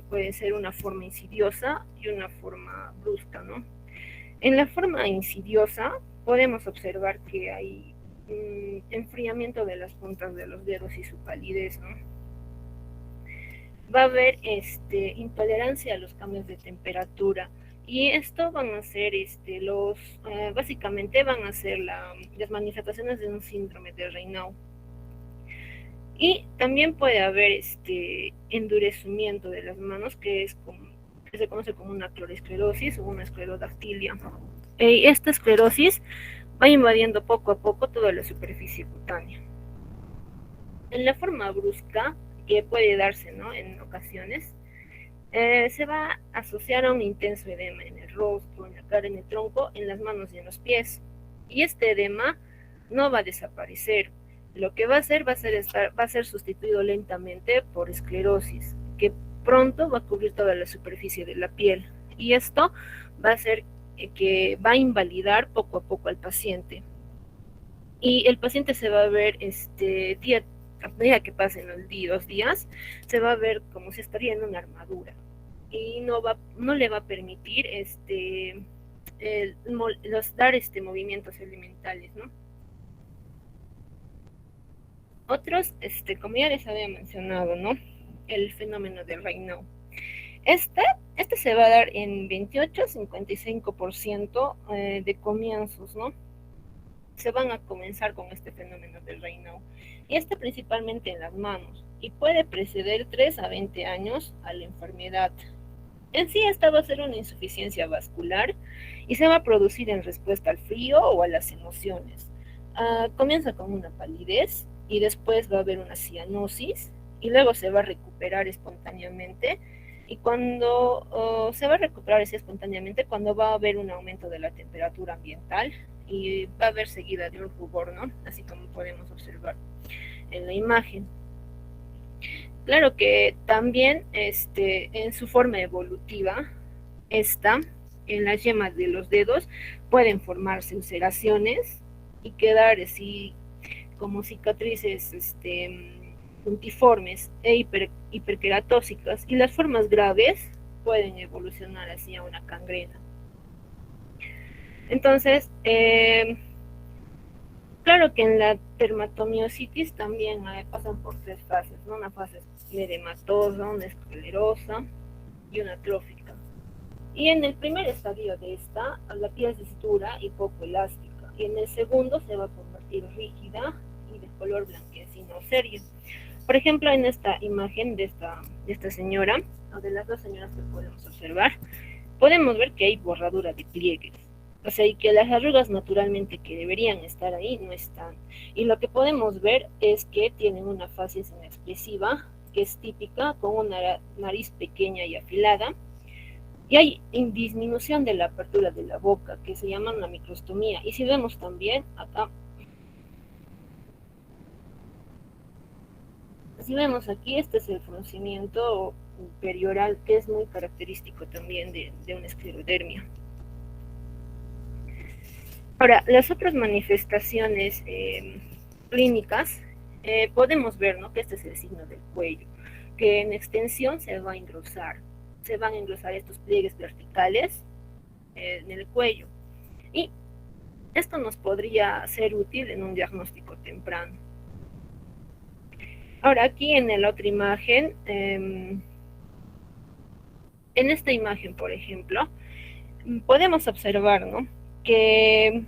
puede ser una forma insidiosa y una forma brusca, ¿no? En la forma insidiosa podemos observar que hay enfriamiento de las puntas de los dedos y su palidez, ¿no? Va a haber intolerancia a los cambios de temperatura, y esto van a ser básicamente van a ser las manifestaciones de un síndrome de Raynaud. Y también puede haber endurecimiento de las manos, que se conoce como una clorosclerosis o una esclerodactilia. Esta esclerosis va invadiendo poco a poco toda la superficie cutánea. En la forma brusca, que puede darse, ¿no?, en ocasiones, se va a asociar a un intenso edema en el rostro, en la cara, en el tronco, en las manos y en los pies. Y este edema no va a desaparecer. Lo que va a hacer va a ser sustituido lentamente por esclerosis, que pronto va a cubrir toda la superficie de la piel. Y esto va a hacer que va a invalidar poco a poco al paciente. Y el paciente se va a ver a medida que pasen los días, se va a ver como si estaría en una armadura, y no le va a permitir dar movimientos elementales, ¿no? Otros, como ya les había mencionado, ¿no?, el fenómeno del Raynaud. Este se va a dar en 28-55% de comienzos, ¿no? Se van a comenzar con este fenómeno del Raynaud, y principalmente en las manos, y puede preceder 3 a 20 años a la enfermedad. En sí, esta va a ser una insuficiencia vascular y se va a producir en respuesta al frío o a las emociones. Comienza con una palidez y después va a haber una cianosis, y luego se va a recuperar espontáneamente. Y cuando se va a recuperar espontáneamente, cuando va a haber un aumento de la temperatura ambiental, y va a haber seguida de un rubor, ¿no?, así como podemos observar en la imagen. Claro que también en su forma evolutiva, en las yemas de los dedos pueden formarse ulceraciones y quedar así como cicatrices puntiformes e hiperqueratóxicas, y las formas graves pueden evolucionar hacia una gangrena. Entonces, claro que en la dermatomiositis también pasan por 3 fases, ¿no? Una fase edematosa, una esclerosa y una atrófica. Y en el primer estadio de esta, la piel es dura y poco elástica, y en el segundo se va a convertir rígida y de color blanquecino o serio. Por ejemplo, en esta imagen de esta señora, o de las dos señoras que podemos observar, podemos ver que hay borradura de pliegues. O sea, y que las arrugas naturalmente que deberían estar ahí no están. Y lo que podemos ver es que tienen una facies inexpresiva, que es típica, con una nariz pequeña y afilada. Y hay disminución de la apertura de la boca, que se llama una microstomía. Y si vemos también acá, si vemos aquí, este es el fruncimiento perioral, que es muy característico también de una esclerodermia. Ahora, las otras manifestaciones clínicas, podemos ver, ¿no?, que este es el signo del cuello, que en extensión se van a engrosar estos pliegues verticales en el cuello. Y esto nos podría ser útil en un diagnóstico temprano. Ahora, aquí en la otra imagen, en esta imagen, por ejemplo, podemos observar, ¿no?, que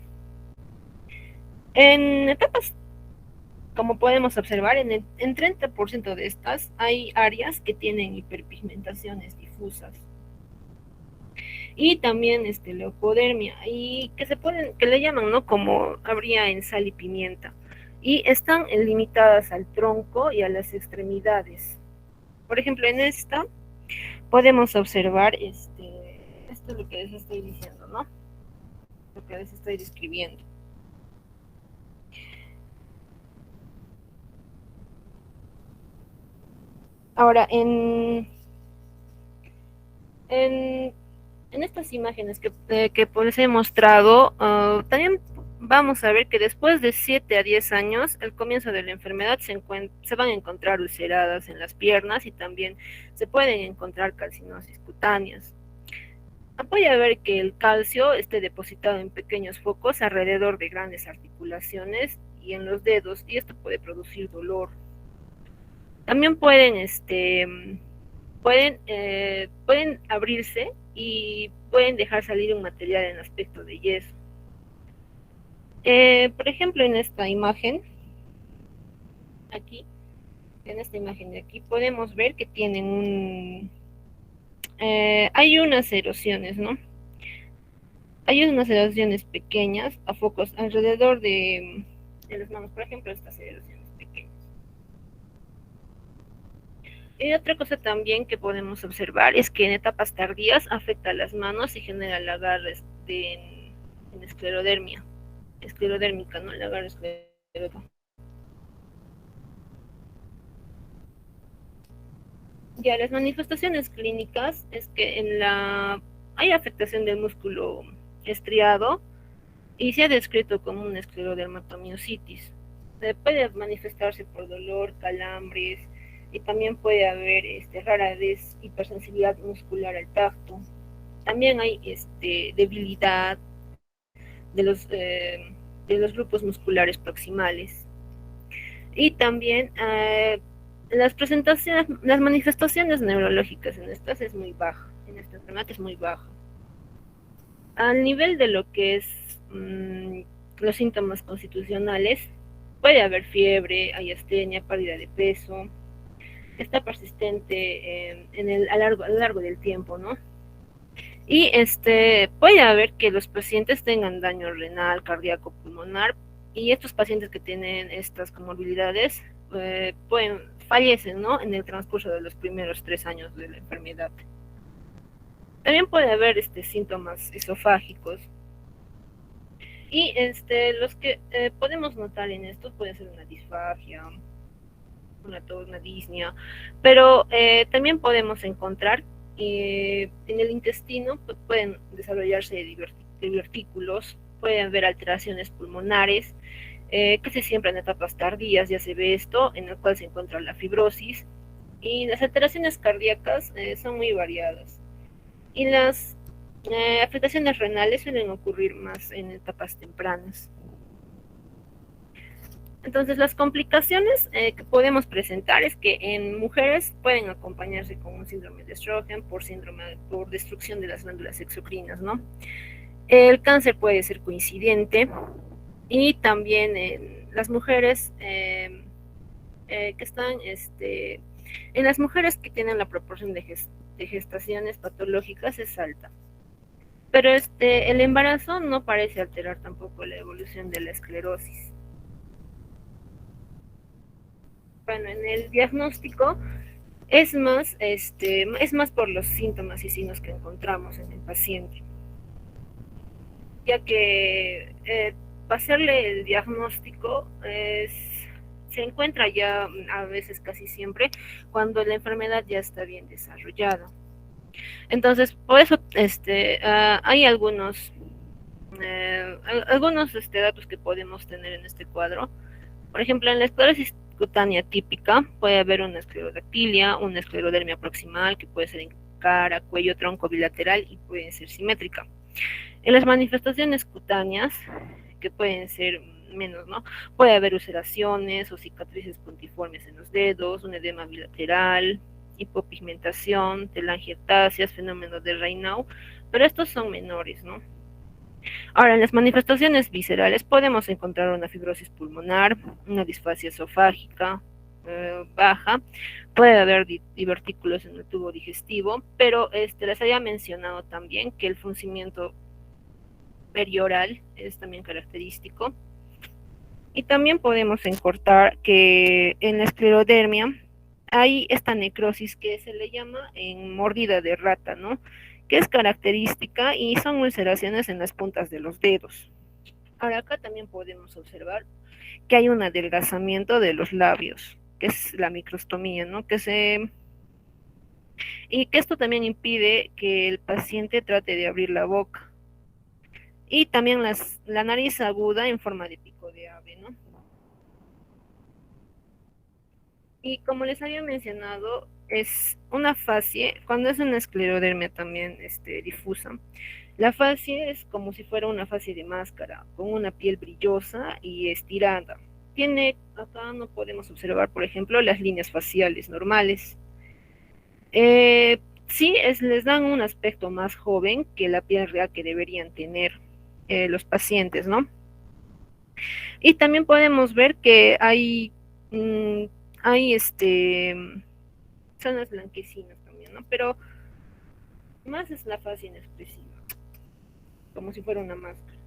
en etapas, como podemos observar, en 30% de estas hay áreas que tienen hiperpigmentaciones difusas. Y también leucodermia, y que le llaman, ¿no?, como habría en sal y pimienta. Y están limitadas al tronco y a las extremidades. Por ejemplo, en esta podemos observar esto es lo que les estoy diciendo, ¿no?, lo que les estoy describiendo. Ahora, en estas imágenes que les he mostrado, también vamos a ver que después de 7 a 10 años, el comienzo de la enfermedad se van a encontrar ulceradas en las piernas y también se pueden encontrar calcinosis cutáneas. Puede ver que el calcio esté depositado en pequeños focos alrededor de grandes articulaciones y en los dedos, y esto puede producir dolor. También pueden abrirse y pueden dejar salir un material en aspecto de yeso. Por ejemplo, en esta imagen, de aquí, podemos ver que tienen hay unas erosiones, ¿no? Hay unas erosiones pequeñas a focos alrededor de las manos, por ejemplo, estas erosiones pequeñas. Y otra cosa también que podemos observar es que en etapas tardías afecta a las manos y genera el agarre en esclerodérmica, ¿no? El agarre esclerótico. Ya, las manifestaciones clínicas es que hay afectación del músculo estriado y se ha descrito como una esclerodermatomiositis. Puede manifestarse por dolor, calambres, y también puede haber rara vez hipersensibilidad muscular al tacto. También hay debilidad de los grupos musculares proximales. Y también las manifestaciones neurológicas en esta enfermedad es muy baja. Al nivel de lo que es los síntomas constitucionales, puede haber fiebre, hay astenia, pérdida de peso, está persistente a lo largo del tiempo, ¿no? Y puede haber que los pacientes tengan daño renal, cardíaco, pulmonar, y estos pacientes que tienen estas comorbilidades fallecen, ¿no?, en el transcurso de los primeros 3 años de la enfermedad. También puede haber síntomas esofágicos. Y los que podemos notar en esto puede ser una disfagia, una tos, una disnea, pero también podemos encontrar en el intestino pueden desarrollarse divertículos, pueden haber alteraciones pulmonares, casi siempre en etapas tardías ya se ve esto, en el cual se encuentra la fibrosis, y las alteraciones cardíacas son muy variadas. Y las afectaciones renales suelen ocurrir más en etapas tempranas. Entonces, las complicaciones que podemos presentar es que en mujeres pueden acompañarse con un síndrome de Sjögren por destrucción de las glándulas exocrinas, ¿no? El cáncer puede ser coincidente, y también en las mujeres que están en las mujeres que tienen la proporción de gestaciones patológicas es alta. Pero el embarazo no parece alterar tampoco la evolución de la esclerosis. Bueno, en el diagnóstico es más por los síntomas y signos que encontramos en el paciente, ya que para hacerle el diagnóstico se encuentra ya a veces, casi siempre, cuando la enfermedad ya está bien desarrollada. Entonces, por eso hay algunos datos que podemos tener en este cuadro. Por ejemplo, en la esclerosis cutánea típica puede haber una esclerodactilia, una esclerodermia proximal, que puede ser en cara, cuello, tronco, bilateral, y puede ser simétrica. En las manifestaciones cutáneas que pueden ser menos, ¿no? Puede haber ulceraciones o cicatrices puntiformes en los dedos, un edema bilateral, hipopigmentación, telangiectasias, fenómenos de Raynaud, pero estos son menores, ¿no? Ahora, en las manifestaciones viscerales podemos encontrar una fibrosis pulmonar, una disfasia esofágica baja, puede haber divertículos en el tubo digestivo, pero les había mencionado también que el fruncimiento perioral es también característico. Y también podemos encontrar que en la esclerodermia hay esta necrosis que se le llama en mordida de rata, ¿no? Que es característica y son ulceraciones en las puntas de los dedos. Ahora acá también podemos observar que hay un adelgazamiento de los labios, que es la microstomía, ¿no? Y que esto también impide que el paciente trate de abrir la boca. Y también la nariz aguda en forma de pico de ave, ¿no? Y como les había mencionado, es una facie, cuando es una esclerodermia también difusa, la facie es como si fuera una facie de máscara, con una piel brillosa y estirada. Acá no podemos observar, por ejemplo, las líneas faciales normales. Sí, les dan un aspecto más joven que la piel real que deberían tener los pacientes, ¿no? Y también podemos ver que hay zonas blanquecinas también, ¿no? Pero más es la fase inexpresiva, como si fuera una máscara.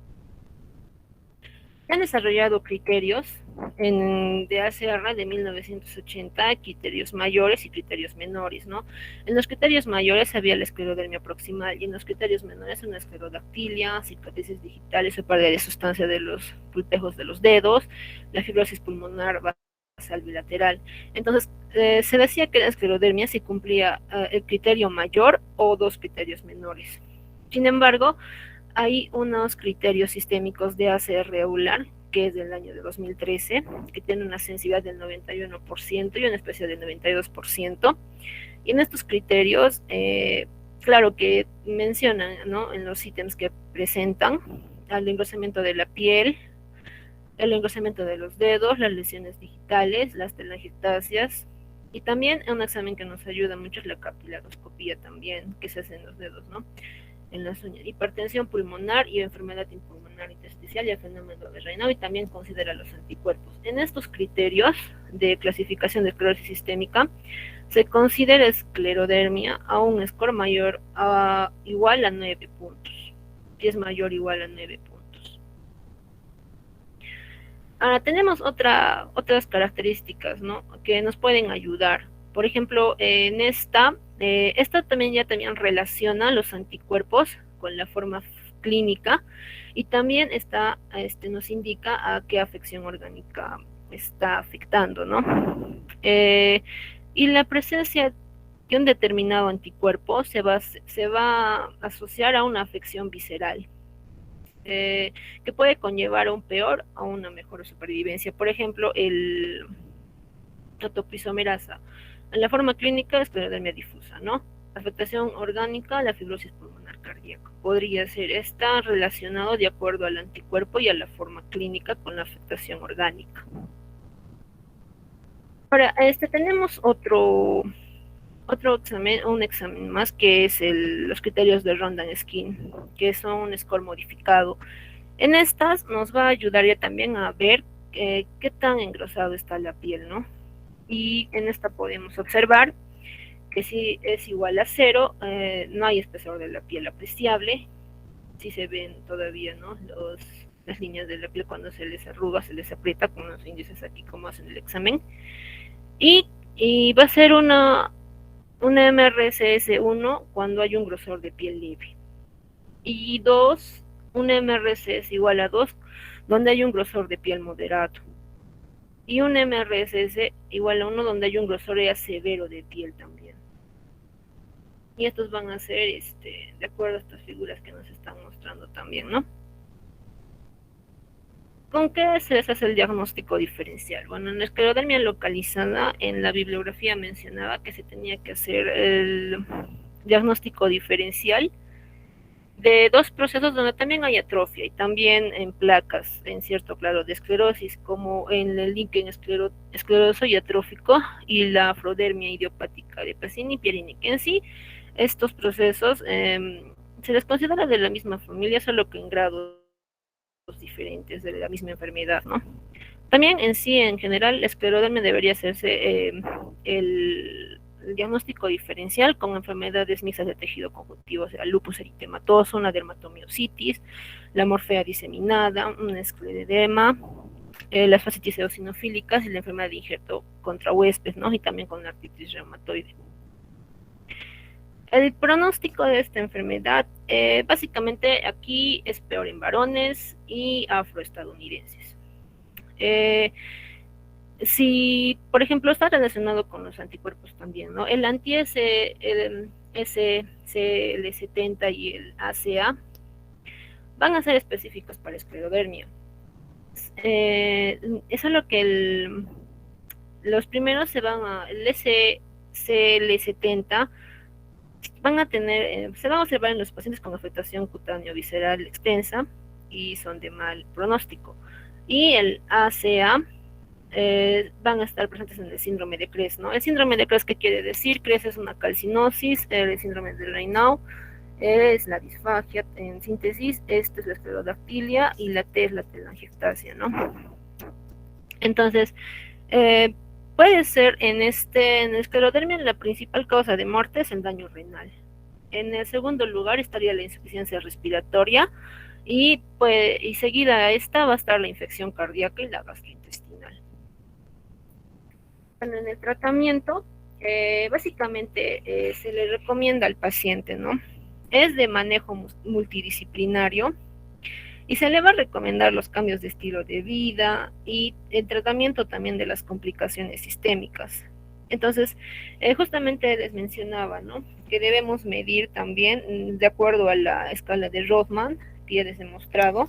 Se han desarrollado criterios de ACR de 1980, criterios mayores y criterios menores, ¿no? En los criterios mayores había la esclerodermia proximal y en los criterios menores una esclerodactilia, cicatrices digitales o pérdida de sustancia de los pulpejos de los dedos, la fibrosis pulmonar basal bilateral. Entonces, se decía que la esclerodermia si cumplía el criterio mayor o dos criterios menores. Sin embargo, hay unos criterios sistémicos de ACR regular, que es del año de 2013, que tiene una sensibilidad del 91% y una especial del 92%. Y en estos criterios, claro que mencionan, ¿no?, en los ítems que presentan al engrosamiento de la piel, el engrosamiento de los dedos, las lesiones digitales, las telangiectasias, y también un examen que nos ayuda mucho es la capilaroscopía también, que se hace en los dedos, ¿no?, en las uñas, hipertensión pulmonar y enfermedad pulmonar intersticial y el fenómeno de Raynaud, y también considera los anticuerpos. En estos criterios de clasificación de esclerosis sistémica se considera esclerodermia a un score mayor a igual a 9 puntos, si es mayor o igual a 9 puntos. Ahora tenemos otras características, ¿no?, que nos pueden ayudar. Por ejemplo, en esta también relaciona los anticuerpos con la forma clínica, y también nos indica a qué afección orgánica está afectando, ¿no? Y la presencia de un determinado anticuerpo se va a asociar a una afección visceral, que puede conllevar a un peor o una mejor supervivencia. Por ejemplo, el topoisomerasa. En la forma clínica, esclerodermia difusa, ¿no? Afectación orgánica, la fibrosis pulmonar cardíaca. Podría ser relacionado de acuerdo al anticuerpo y a la forma clínica con la afectación orgánica. Ahora, tenemos un examen más, que es los criterios de Rondan Skin, que son un score modificado. En estas nos va a ayudar ya también a ver qué tan engrosado está la piel, ¿no? Y en esta podemos observar que si es igual a 0, no hay espesor de la piel apreciable. Si se ven todavía, ¿no?, las líneas de la piel cuando se les arruga, se les aprieta con los índices aquí como hacen el examen. Y va a ser una MRSS 1 cuando hay un grosor de piel leve. Y 2, una MRSS igual a 2 donde hay un grosor de piel moderado. Y un MRSS igual a 1 donde hay un grosor ya severo de piel también. Y estos van a ser de acuerdo a estas figuras que nos están mostrando también, ¿no? ¿Con qué se les hace el diagnóstico diferencial? Bueno, en la esclerodermia localizada, en la bibliografía mencionaba que se tenía que hacer el diagnóstico diferencial de dos procesos donde también hay atrofia y también en placas en cierto grado de esclerosis, como en el líquen escleroso y atrófico y la afrodermia idiopática de Pacini y Pierini-Kensi. Estos procesos se les considera de la misma familia, solo que en grados diferentes de la misma enfermedad, ¿no? También en sí, en general, la esclerodermia debería hacerse el diagnóstico diferencial con enfermedades mixtas de tejido conjuntivo, o sea, lupus eritematoso, una dermatomiositis, la morfea diseminada, un escleroderma, las fascitis eosinofílicas y la enfermedad de injerto contra huéspedes, ¿no? Y también con la artritis reumatoide. El pronóstico de esta enfermedad, básicamente aquí es peor en varones y afroestadounidenses. Si, por ejemplo, está relacionado con los anticuerpos también, ¿no? El anti-S, el SCL70 y el ACA van a ser específicos para esclerodermia. Es solo que los primeros se van a, el SCL70 van a tener, se van a observar en los pacientes con afectación cutánea visceral extensa y son de mal pronóstico. Y el ACA van a estar presentes en el síndrome de Cres, ¿no? El síndrome de Cres, ¿qué quiere decir? Cres es una calcinosis, el síndrome de Raynaud es la disfagia, en síntesis, esta es la esclerodactilia y la T es la telangiectasia, ¿no? Entonces, puede ser en esclerodermia la principal causa de muerte es el daño renal. En el segundo lugar estaría la insuficiencia respiratoria y seguida a esta va a estar la infección cardíaca y la gastrointestinal. Bueno, en el tratamiento, básicamente se le recomienda al paciente, ¿no? Es de manejo multidisciplinario y se le va a recomendar los cambios de estilo de vida y el tratamiento también de las complicaciones sistémicas. Entonces, justamente les mencionaba, ¿no? Que debemos medir también de acuerdo a la escala de Rothman, que ya les he mostrado,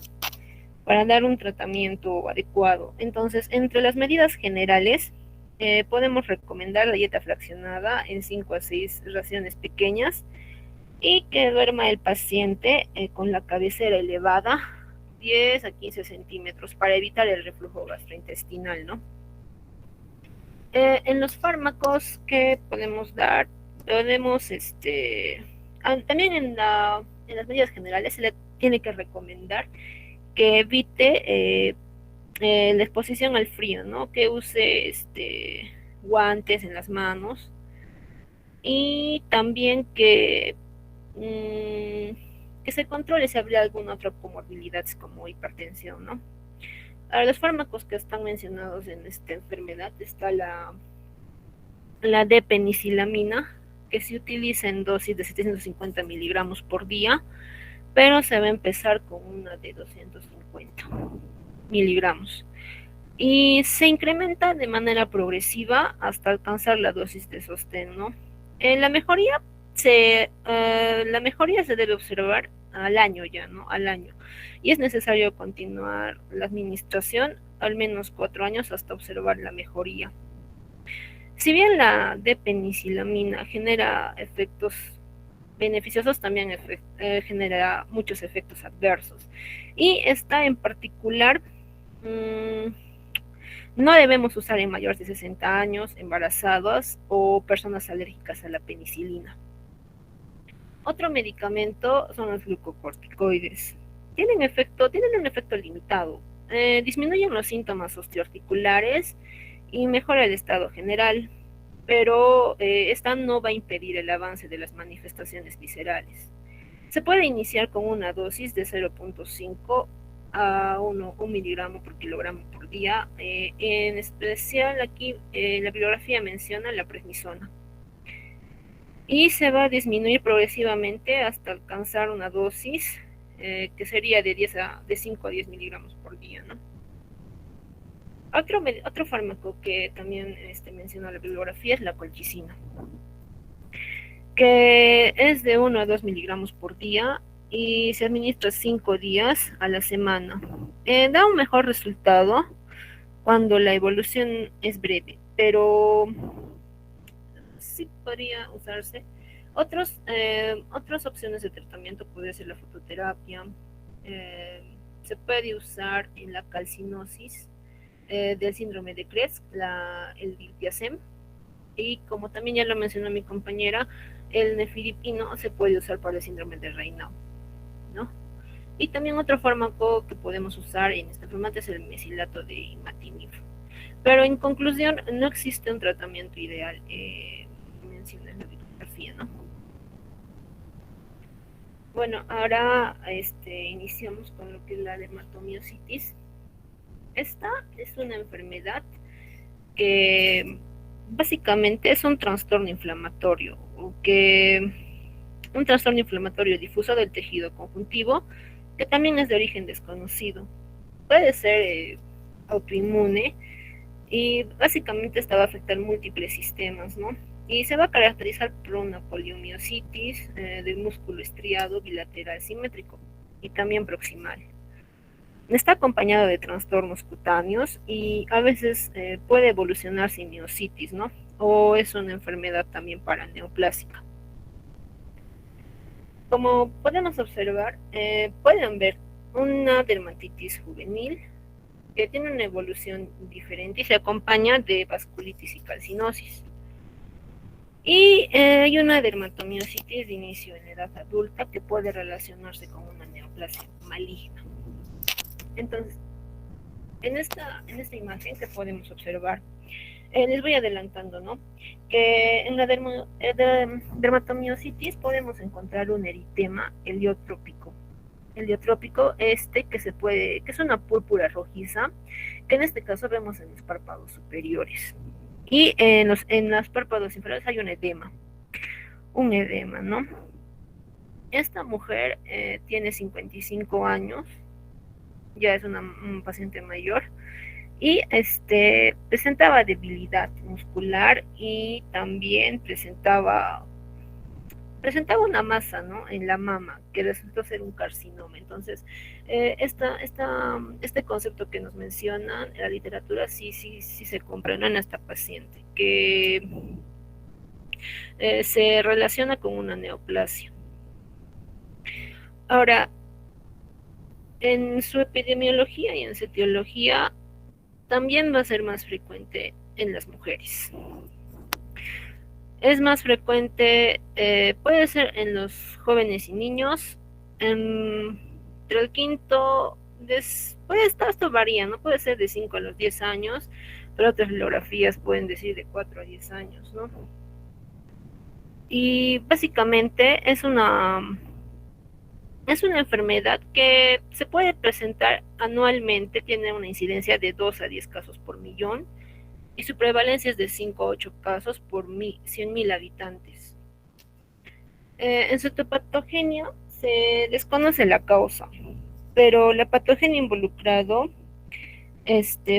para dar un tratamiento adecuado. Entonces, entre las medidas generales, podemos recomendar la dieta fraccionada en 5 a 6 raciones pequeñas y que duerma el paciente con la cabecera elevada 10 a 15 centímetros para evitar el reflujo gastrointestinal, ¿no? En los fármacos que podemos dar, también en las medidas generales se le tiene que recomendar que evite la exposición al frío, ¿no? Que use guantes en las manos y también que se controle si habría alguna otra comorbilidad como hipertensión, ¿no? Ahora, los fármacos que están mencionados en esta enfermedad está la D-penicilamina, que se utiliza en dosis de 750 miligramos por día, pero se va a empezar con una de 250 miligramos. Y se incrementa de manera progresiva hasta alcanzar la dosis de sostén, ¿no? La mejoría se debe observar al año ya, ¿no? Al año. Y es necesario continuar la administración al menos 4 años hasta observar la mejoría. Si bien la D-penicilamina genera efectos beneficiosos, también genera muchos efectos adversos. Y esta en particular no debemos usar en mayores de 60 años, embarazadas o personas alérgicas a la penicilina. Otro medicamento son los glucocorticoides. Tienen un efecto limitado. Disminuyen los síntomas osteoarticulares y mejora el estado general, pero esta no va a impedir el avance de las manifestaciones viscerales. Se puede iniciar con una dosis de 0.5 a 1 miligramo por kilogramo por día. En especial aquí la bibliografía menciona la prednisona. Y se va a disminuir progresivamente hasta alcanzar una dosis que sería de 5 a 10 miligramos por día, ¿no? Otro fármaco que también menciona la bibliografía es la colchicina, que es de 1 a 2 miligramos por día y se administra 5 días a la semana. Da un mejor resultado cuando la evolución es breve, pero sí podría usarse Otras opciones de tratamiento puede ser la fototerapia. Se puede usar en la calcinosis del síndrome de Krebs, el diltiazem, y como también ya lo mencionó mi compañera, el nefidipino se puede usar para el síndrome de Raynaud, ¿no? Y también otro fármaco que podemos usar en esta enfermedad es el mesilato de imatinib. Pero en conclusión, no existe un tratamiento ideal, menciona la bibliografía, ¿no? Bueno, ahora iniciamos con lo que es la dermatomiositis. Esta es una enfermedad que básicamente es un trastorno inflamatorio, un trastorno inflamatorio difuso del tejido conjuntivo, que también es de origen desconocido. Puede ser autoinmune y básicamente esta va a afectar múltiples sistemas, ¿no? Y se va a caracterizar por una poliomiositis del músculo estriado bilateral simétrico y también proximal. Está acompañado de trastornos cutáneos y a veces puede evolucionar sin miositis, ¿no? O es una enfermedad también paraneoplásica. Como podemos observar, pueden ver una dermatitis juvenil que tiene una evolución diferente y se acompaña de vasculitis y calcinosis. Y hay una dermatomiositis de inicio en edad adulta que puede relacionarse con una neoplasia maligna. Entonces, en esta imagen que podemos observar, les voy adelantando, ¿no? Que en la dermatomiositis podemos encontrar un eritema heliotrópico. Que es una púrpura rojiza, que en este caso vemos en los párpados superiores. Y en los párpados inferiores hay un edema, ¿no? Esta mujer tiene 55 años, ya es un paciente mayor, y presentaba debilidad muscular y también presentaba una masa, ¿no?, en la mama que resultó ser un carcinoma. Entonces, este concepto que nos mencionan en la literatura sí se comprende en esta paciente, que se relaciona con una neoplasia. Ahora, en su epidemiología y en su etiología también va a ser más frecuente en las mujeres. Es más frecuente, puede ser en los jóvenes y niños, entre el quinto, esto varía, ¿no? Puede ser de 5 a los 10 años, pero otras bibliografías pueden decir de 4 a 10 años, ¿no? Y básicamente es una enfermedad que se puede presentar anualmente, tiene una incidencia de 2 a 10 casos por millón, y su prevalencia es de 5 a 8 casos por 100.000 habitantes. En su patogenia se desconoce la causa, pero la patogenia involucrado,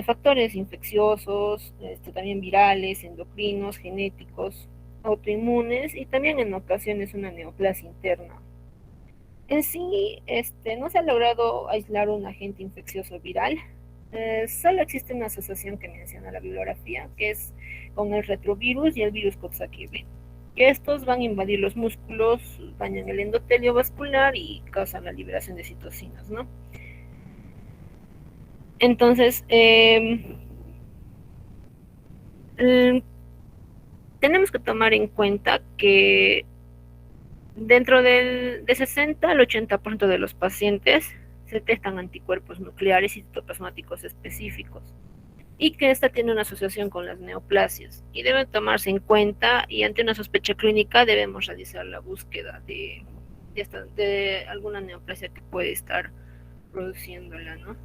factores infecciosos, también virales, endocrinos, genéticos, autoinmunes y también en ocasiones una neoplasia interna. En sí, no se ha logrado aislar un agente infeccioso viral. Solo existe una asociación que menciona la bibliografía, que es con el retrovirus y el virus Coxsackie-B, que estos van a invadir los músculos, dañan el endotelio vascular y causan la liberación de citocinas, ¿no? Entonces, tenemos que tomar en cuenta que dentro de 60 al 80% de los pacientes se detectan anticuerpos nucleares y citoplasmáticos específicos, y que esta tiene una asociación con las neoplasias y debe tomarse en cuenta, y ante una sospecha clínica debemos realizar la búsqueda de alguna neoplasia que puede estar produciéndola, ¿no?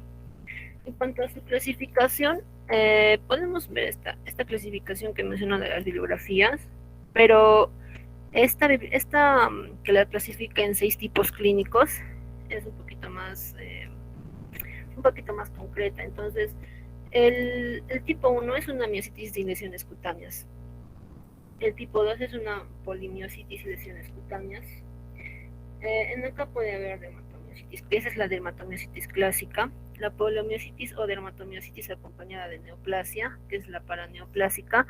En cuanto a su clasificación, podemos ver esta clasificación que menciono de las bibliografías, pero esta que la clasifica en 6 tipos clínicos es un poquito más concreta. Entonces, el tipo 1 es una miositis de lesiones cutáneas. El tipo 2 es una polimiositis y lesiones cutáneas. En acá puede haber dermatomiositis, esa es la dermatomiositis clásica. La poliomiositis o dermatomiositis acompañada de neoplasia, que es la paraneoplásica.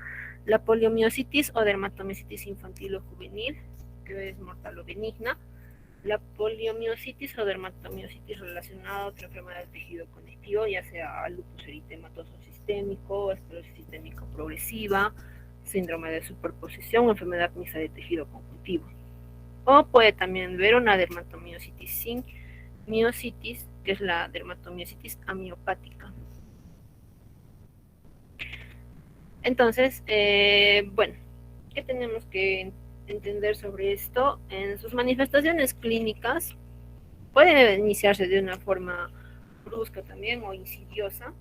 La poliomiositis o dermatomiositis infantil o juvenil, que que es mortal o benigna, la poliomiositis o dermatomiositis relacionada a otra enfermedad del tejido conectivo, ya sea lupus eritematoso sistémico, esclerosis sistémica progresiva, síndrome de superposición o enfermedad mixta de tejido conjuntivo. O puede también ver una dermatomiositis sin miositis, que es la dermatomiositis amiopática. Entonces, bueno, ¿qué tenemos que entender sobre esto? En sus manifestaciones clínicas puede iniciarse de una forma brusca también o insidiosa.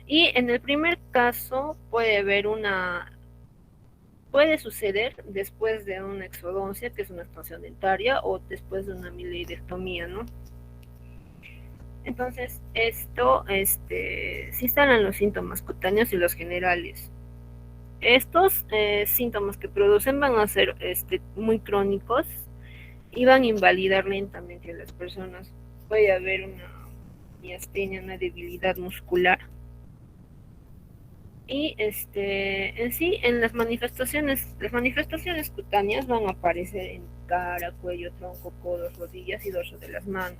Y en el primer caso puede suceder después de una exodoncia, que es una expansión dentaria, o después de una amiloidectomía, ¿no? Entonces, esto se instalan los síntomas cutáneos y los generales. Estos síntomas que producen van a ser muy crónicos y van a invalidar lentamente a las personas. Puede haber una miastenia, una debilidad muscular. Y en sí, en las manifestaciones cutáneas van a aparecer en cara, cuello, tronco, codos, rodillas y dorso de las manos.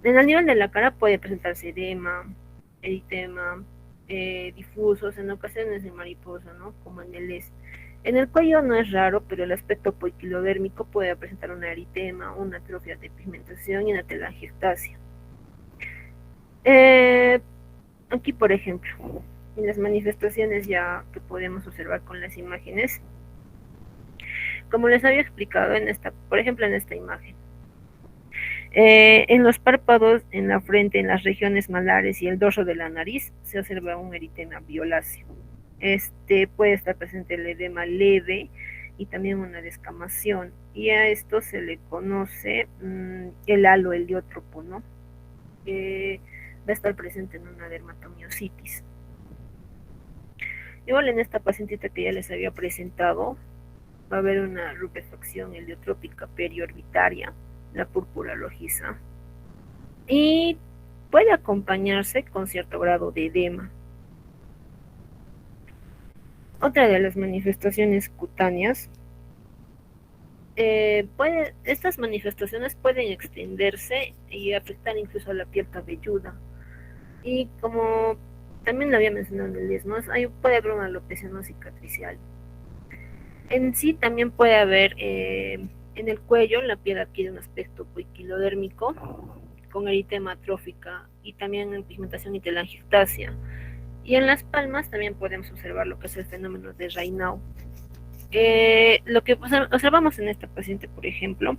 En el nivel de la cara puede presentarse edema, eritema, difusos, en ocasiones de mariposa, ¿no? Como en el ES. En el cuello no es raro, pero el aspecto poiquilodérmico puede presentar una eritema, una atrofia de pigmentación y una telangiectasia. Aquí, por ejemplo, en las manifestaciones ya que podemos observar con las imágenes, como les había explicado por ejemplo, en esta imagen. En los párpados, en la frente, en las regiones malares y el dorso de la nariz se observa un eritema violáceo. Puede estar presente el edema leve y también una descamación, y a esto se le conoce el halo heliótropo, ¿no? Va a estar presente en una dermatomiositis. Igual en esta pacientita que ya les había presentado, va a haber una rubefacción heliotrópica periorbitaria, la púrpura rojiza, y puede acompañarse con cierto grado de edema. Otra de las manifestaciones cutáneas, estas manifestaciones pueden extenderse y afectar incluso a la piel cabelluda. Y como también lo había mencionado en el ESMO, puede haber una alopecia no cicatricial. En sí también puede haber en el cuello, la piel adquiere un aspecto poiquilodérmico con eritema atrófica y también en pigmentación y telangiectasia. Y en las palmas también podemos observar lo que es el fenómeno de Raynaud. Lo que observamos en esta paciente, por ejemplo,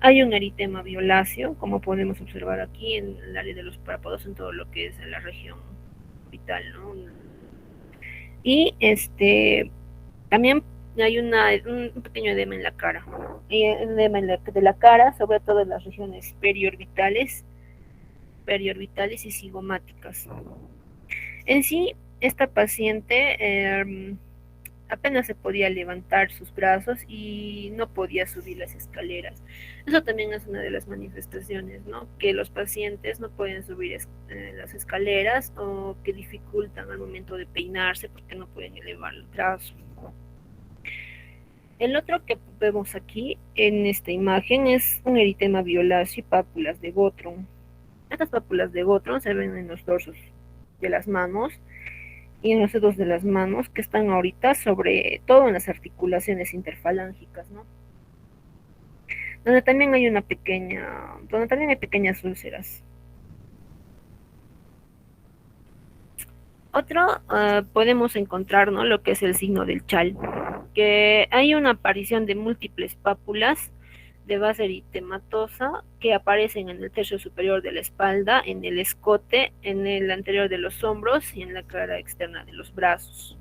hay un eritema violáceo, como podemos observar aquí en el área de los párpados, en todo lo que es la región vital, ¿no? Y también hay un pequeño edema en la cara, edema de la cara, sobre todo en las regiones periorbitales y cigomáticas. En sí, esta paciente apenas se podía levantar sus brazos y no podía subir las escaleras. Eso también es una de las manifestaciones, ¿no? Que los pacientes no pueden subir las escaleras, o que dificultan al momento de peinarse porque no pueden elevar el brazo. El otro que vemos aquí en esta imagen es un eritema violáceo y pápulas de Gottron. Estas pápulas de Gottron se ven en los dorsos de las manos y en los dedos de las manos, que están ahorita sobre todo en las articulaciones interfalángicas, ¿no? Donde también hay pequeñas úlceras. Otro, podemos encontrar, ¿no?, lo que es el signo del chal, que hay una aparición de múltiples pápulas de base eritematosa que aparecen en el tercio superior de la espalda, en el escote, en el anterior de los hombros y en la cara externa de los brazos.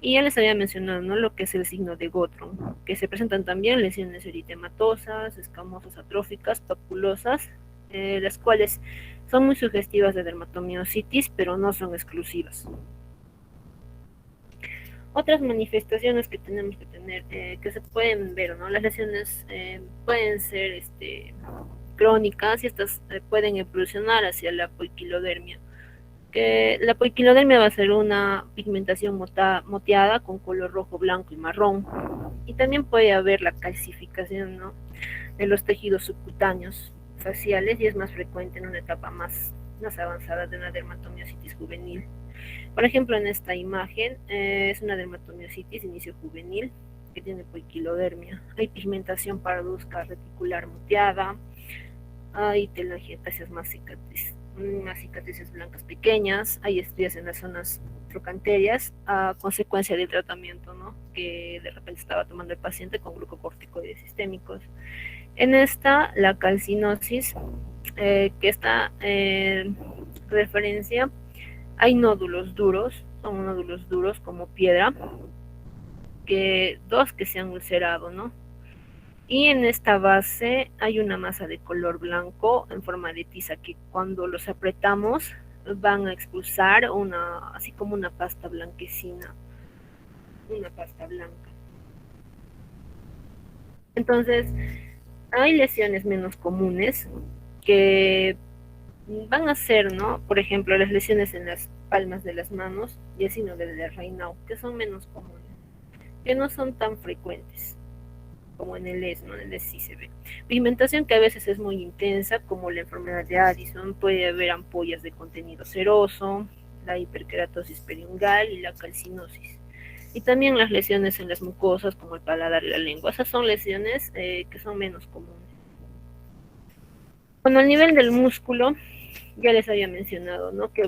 Y ya les había mencionado, ¿no?, lo que es el signo de Gottron, que se presentan también lesiones eritematosas, escamosas, atróficas, papulosas, las cuales son muy sugestivas de dermatomiositis, pero no son exclusivas. Otras manifestaciones que tenemos que tener, que se pueden ver, ¿no? Las lesiones pueden ser crónicas, y estas pueden evolucionar hacia la poiquilodermia. que la poiquilodermia va a ser una pigmentación moteada con color rojo, blanco y marrón. Y también puede haber la calcificación, ¿no?, de los tejidos subcutáneos faciales, y es más frecuente en una etapa más avanzada de una dermatomiositis juvenil. Por ejemplo, en esta imagen es una dermatomiositis de inicio juvenil que tiene poiquilodermia. Hay pigmentación parduzca reticular moteada, hay telangiectasias más cicatrices blancas pequeñas, hay estrías en las zonas trocanterias a consecuencia del tratamiento, ¿no?, que de repente estaba tomando el paciente con glucocorticoides sistémicos. En esta, la calcinosis, que está referencia, hay nódulos duros, son nódulos duros como piedra, dos que se han ulcerado, ¿no? Y en esta base hay una masa de color blanco en forma de tiza que cuando los apretamos van a expulsar así como una pasta blanquecina, una pasta blanca. Entonces, hay lesiones menos comunes que van a ser, ¿no?, por ejemplo, las lesiones en las palmas de las manos y el síndrome de Raynaud, que son menos comunes, que no son tan frecuentes como en el ES, ¿no? En el ES sí se ve. Pigmentación que a veces es muy intensa, como la enfermedad de Addison, puede haber ampollas de contenido ceroso, la hiperkeratosis periungal y la calcinosis. Y también las lesiones en las mucosas, como el paladar y la lengua. Esas son lesiones que son menos comunes. Bueno, al nivel del músculo, ya les había mencionado, ¿no?, que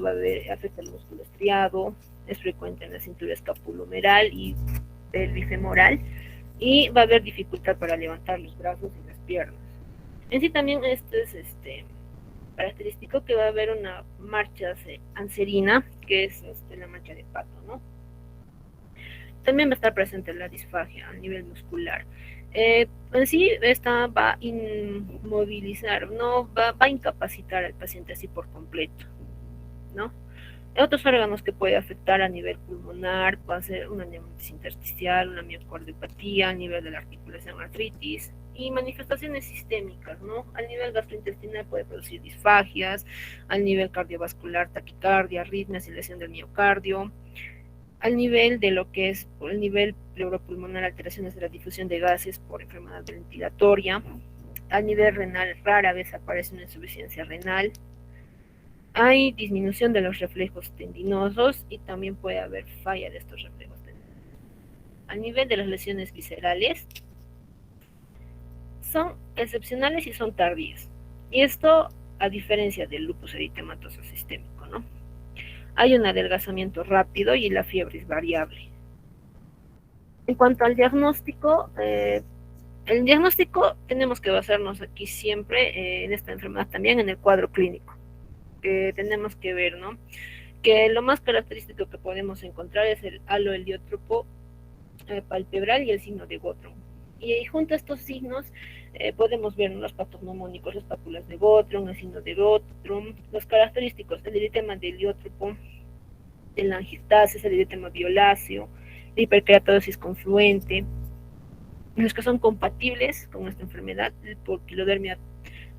afecta el músculo estriado, es frecuente en la cintura escapulohumeral y pelvifemoral, y va a haber dificultad para levantar los brazos y las piernas. En sí también esto es característico, que va a haber una marcha anserina, que es la mancha de pato, ¿no? También va a estar presente la disfagia a nivel muscular. En sí, esta va a inmovilizar, no va a incapacitar al paciente así por completo, ¿no? Otros órganos que puede afectar a nivel pulmonar puede ser una neumonitis intersticial, una miocardiopatía, a nivel de la articulación, artritis, y manifestaciones sistémicas, ¿no? Al nivel gastrointestinal puede producir disfagias, al nivel cardiovascular, taquicardia, arritmias y lesión del miocardio. Al nivel de lo que es el nivel pleuropulmonar, alteraciones de la difusión de gases por enfermedad ventilatoria. A nivel renal, rara vez aparece una insuficiencia renal. Hay disminución de los reflejos tendinosos y también puede haber falla de estos reflejos tendinosos. A nivel de las lesiones viscerales, son excepcionales y son tardías. Y esto a diferencia del lupus eritematoso sistémico, ¿no? Hay un adelgazamiento rápido y la fiebre es variable. En cuanto al diagnóstico, el diagnóstico tenemos que basarnos aquí siempre en esta enfermedad también en el cuadro clínico. Tenemos que ver, ¿no?, que lo más característico que podemos encontrar es el halo heliotrópico palpebral y el signo de Gottron. Y junto a estos signos podemos ver, ¿no?, los pactos neumónicos, las pápulas de Gottron, el signo de Gottron, los característicos, el eritema de heliotrópico, el angiostasis, el eritema violáceo, la hiperkeratosis confluente, los que son compatibles con esta enfermedad, el poiquilodermia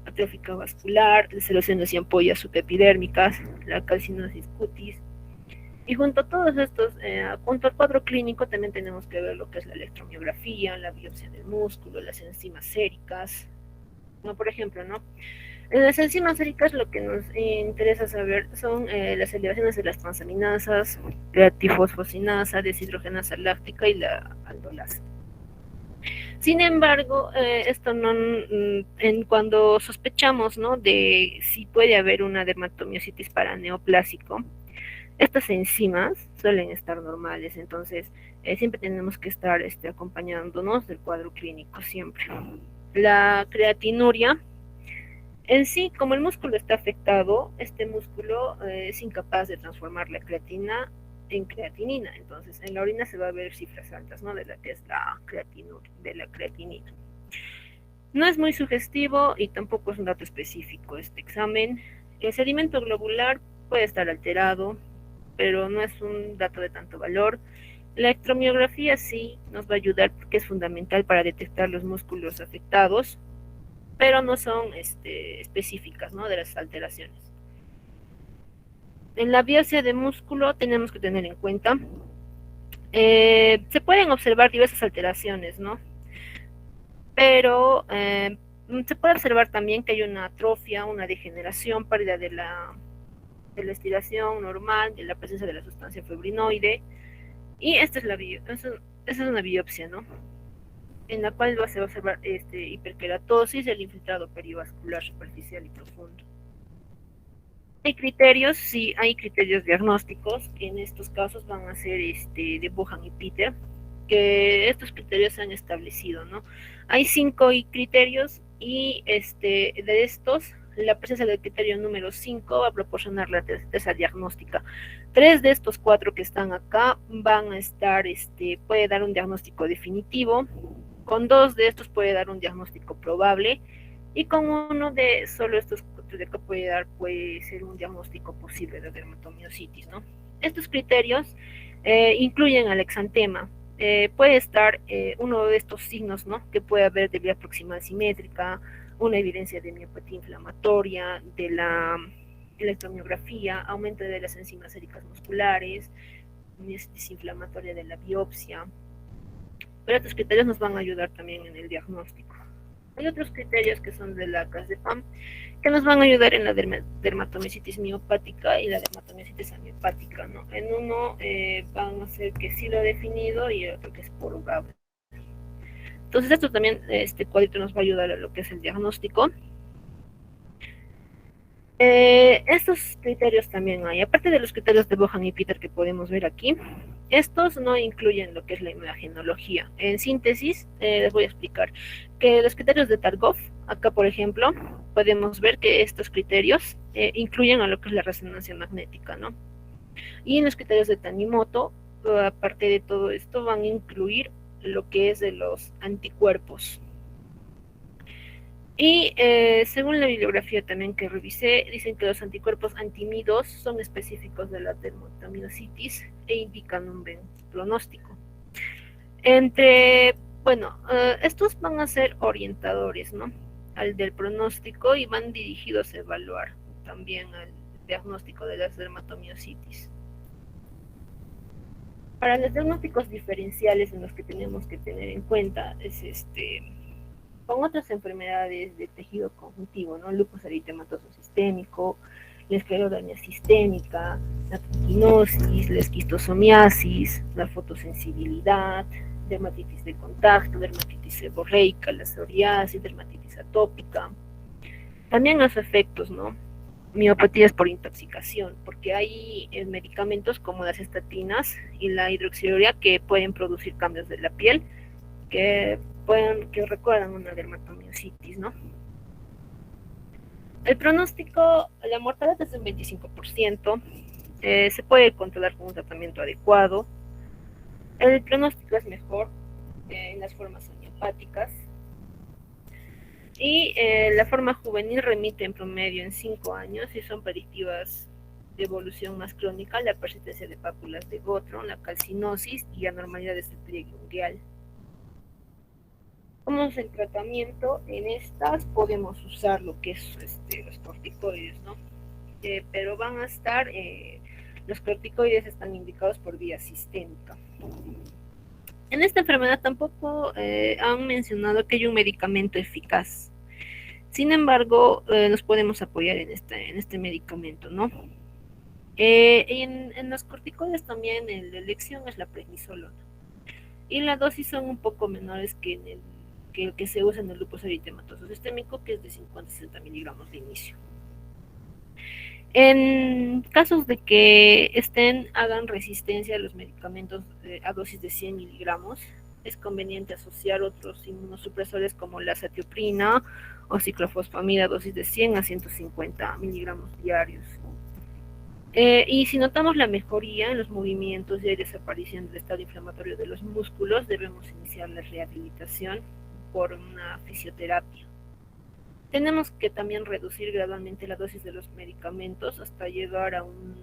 atrófica vascular, las lesiones y ampollas subepidérmicas, la calcinosis cutis. Y junto a todos estos, junto al cuadro clínico, también tenemos que ver lo que es la electromiografía, la biopsia del músculo, las enzimas séricas, ¿no? Por ejemplo, ¿no?, en las enzimas séricas lo que nos interesa saber son las elevaciones de las transaminasas, la tifosfosinasa, deshidrogenasa láctica y la aldolasa. Sin embargo, esto no, cuando sospechamos, ¿no?, de si puede haber una dermatomiositis paraneoplásico, estas enzimas suelen estar normales, entonces siempre tenemos que estar acompañándonos del cuadro clínico siempre. La creatinuria, en sí, como el músculo está afectado, este músculo es incapaz de transformar la creatina en creatinina, entonces en la orina se va a ver cifras altas, ¿no?, de la que es la creatinina. No es muy sugestivo y tampoco es un dato específico este examen. El sedimento globular puede estar alterado, pero no es un dato de tanto valor. La electromiografía sí nos va a ayudar porque es fundamental para detectar los músculos afectados, pero no son específicas, ¿no?, de las alteraciones. En la biopsia de músculo tenemos que tener en cuenta, se pueden observar diversas alteraciones, ¿no? Pero se puede observar también que hay una atrofia, una degeneración, pérdida de la estiración normal, de la presencia de la sustancia fibrinoide, y esta es una biopsia, ¿no? En la cual se va a observar hiperkeratosis, el infiltrado perivascular superficial y profundo. Hay criterios, sí, hay criterios diagnósticos, que en estos casos van a ser de Bohan y Peter, que estos criterios se han establecido, ¿no? Hay 5 criterios y de estos, la presencia del criterio número 5 va a proporcionar la certeza diagnóstica. 3 de estos 4 que están acá van a estar, puede dar un diagnóstico definitivo, con 2 de estos puede dar un diagnóstico probable, y con uno de solo estos de que puede ser un diagnóstico posible de dermatomiositis, ¿no? Estos criterios incluyen al exantema. Puede estar uno de estos signos, ¿no? Que puede haber de vía proximal simétrica, una evidencia de miopatía inflamatoria, de la electromiografía, aumento de las enzimas séricas musculares, desinflamatoria de la biopsia. Pero estos criterios nos van a ayudar también en el diagnóstico. Hay otros criterios que son de la CAS-DEPAM que nos van a ayudar en la dermatomiositis miopática y la dermatomiositis amiopática, ¿no? En uno van a ser que sí lo ha definido y el otro que es probable. Entonces esto también, este cuadrito nos va a ayudar a lo que es el diagnóstico. Estos criterios también hay, aparte de los criterios de Bohan y Peter que podemos ver aquí, estos no incluyen lo que es la imagenología. En síntesis, les voy a explicar que los criterios de Targov, acá por ejemplo, podemos ver que estos criterios incluyen a lo que es la resonancia magnética, ¿no? Y en los criterios de Tanimoto, aparte de todo esto, van a incluir lo que es de los anticuerpos. Y según la bibliografía también que revisé, dicen que los anticuerpos antimidos son específicos de la dermatomiositis e indican un buen pronóstico. Estos van a ser orientadores, ¿no? Al del pronóstico y van dirigidos a evaluar también al diagnóstico de las dermatomiositis. Para los diagnósticos diferenciales en los que tenemos que tener en cuenta es con otras enfermedades de tejido conjuntivo, ¿no? Lupus eritematoso sistémico, la esclerodermia sistémica, la triquinosis, la esquistosomiasis, la fotosensibilidad, dermatitis de contacto, dermatitis seborreica, la psoriasis, dermatitis atópica. También los efectos, ¿no? Miopatías por intoxicación, porque hay medicamentos como las estatinas y la hidroxiluria que pueden producir cambios de la piel que recuerdan una dermatomiositis, ¿no? El pronóstico, la mortalidad es de un 25%, se puede controlar con un tratamiento adecuado. El pronóstico es mejor en las formas amiopáticas y la forma juvenil remite en promedio en 5 años y son predictivas de evolución más crónica, la persistencia de pápulas de Gottron, la calcinosis y anormalidades del pliegue ungueal. Como es el tratamiento, en estas podemos usar lo que es los corticoides, ¿no? Pero van a estar, los corticoides están indicados por vía sistémica. En esta enfermedad tampoco han mencionado que hay un medicamento eficaz. Sin embargo, nos podemos apoyar en este medicamento, ¿no? En los corticoides también la elección es la prednisolona. Y la dosis son un poco menores que el que se usa en el lupus eritematoso sistémico, que es de 50 a 60 miligramos de inicio. En casos de que hagan resistencia a los medicamentos a dosis de 100 miligramos, es conveniente asociar otros inmunosupresores como la satioprina o ciclofosfamida a dosis de 100 a 150 miligramos diarios. Y si notamos la mejoría en los movimientos y hay desaparición del estado inflamatorio de los músculos, debemos iniciar la rehabilitación por una fisioterapia. Tenemos que también reducir gradualmente la dosis de los medicamentos hasta llegar a una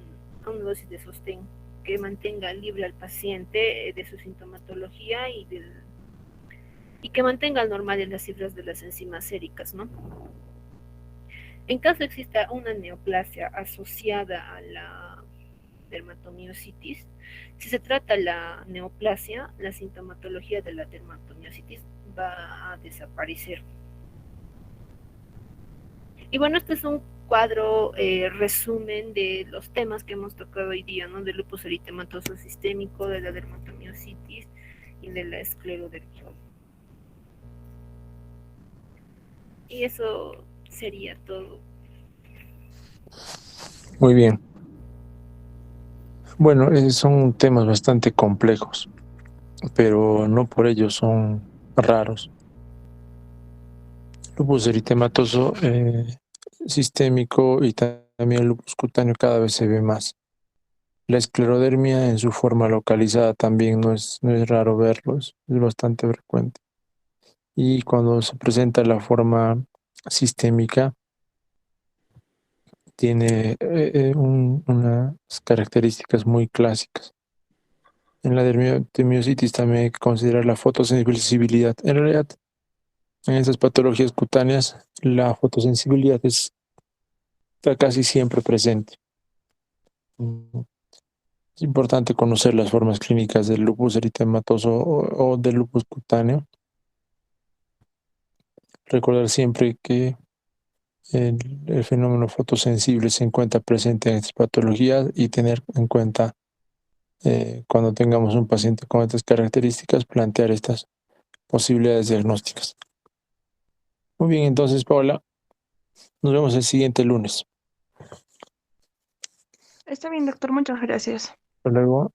dosis de sostén que mantenga libre al paciente de su sintomatología y que mantenga al normal en las cifras de las enzimas séricas, ¿no? En caso exista una neoplasia asociada a la dermatomiositis, si se trata la neoplasia, la sintomatología de la dermatomiositis va a desaparecer. Y bueno, este es un cuadro resumen de los temas que hemos tocado hoy día, ¿no? Del lupus eritematoso sistémico, de la dermatomiositis y de la esclerodermia. Y eso sería todo. Muy bien. Bueno, son temas bastante complejos, pero no por ello son raros. Lupus eritematoso sistémico y también el lupus cutáneo cada vez se ve más. La esclerodermia en su forma localizada también no es raro verlo, es bastante frecuente. Y cuando se presenta la forma sistémica, tiene unas características muy clásicas. En la dermatomiositis también hay que considerar la fotosensibilidad. En realidad, en esas patologías cutáneas, la fotosensibilidad está casi siempre presente. Es importante conocer las formas clínicas del lupus eritematoso o del lupus cutáneo. Recordar siempre que el fenómeno fotosensible se encuentra presente en estas patologías y tener en cuenta cuando tengamos un paciente con estas características, plantear estas posibilidades diagnósticas. Muy bien, entonces, Paola, nos vemos el siguiente lunes. Está bien, doctor, muchas gracias. Hasta luego.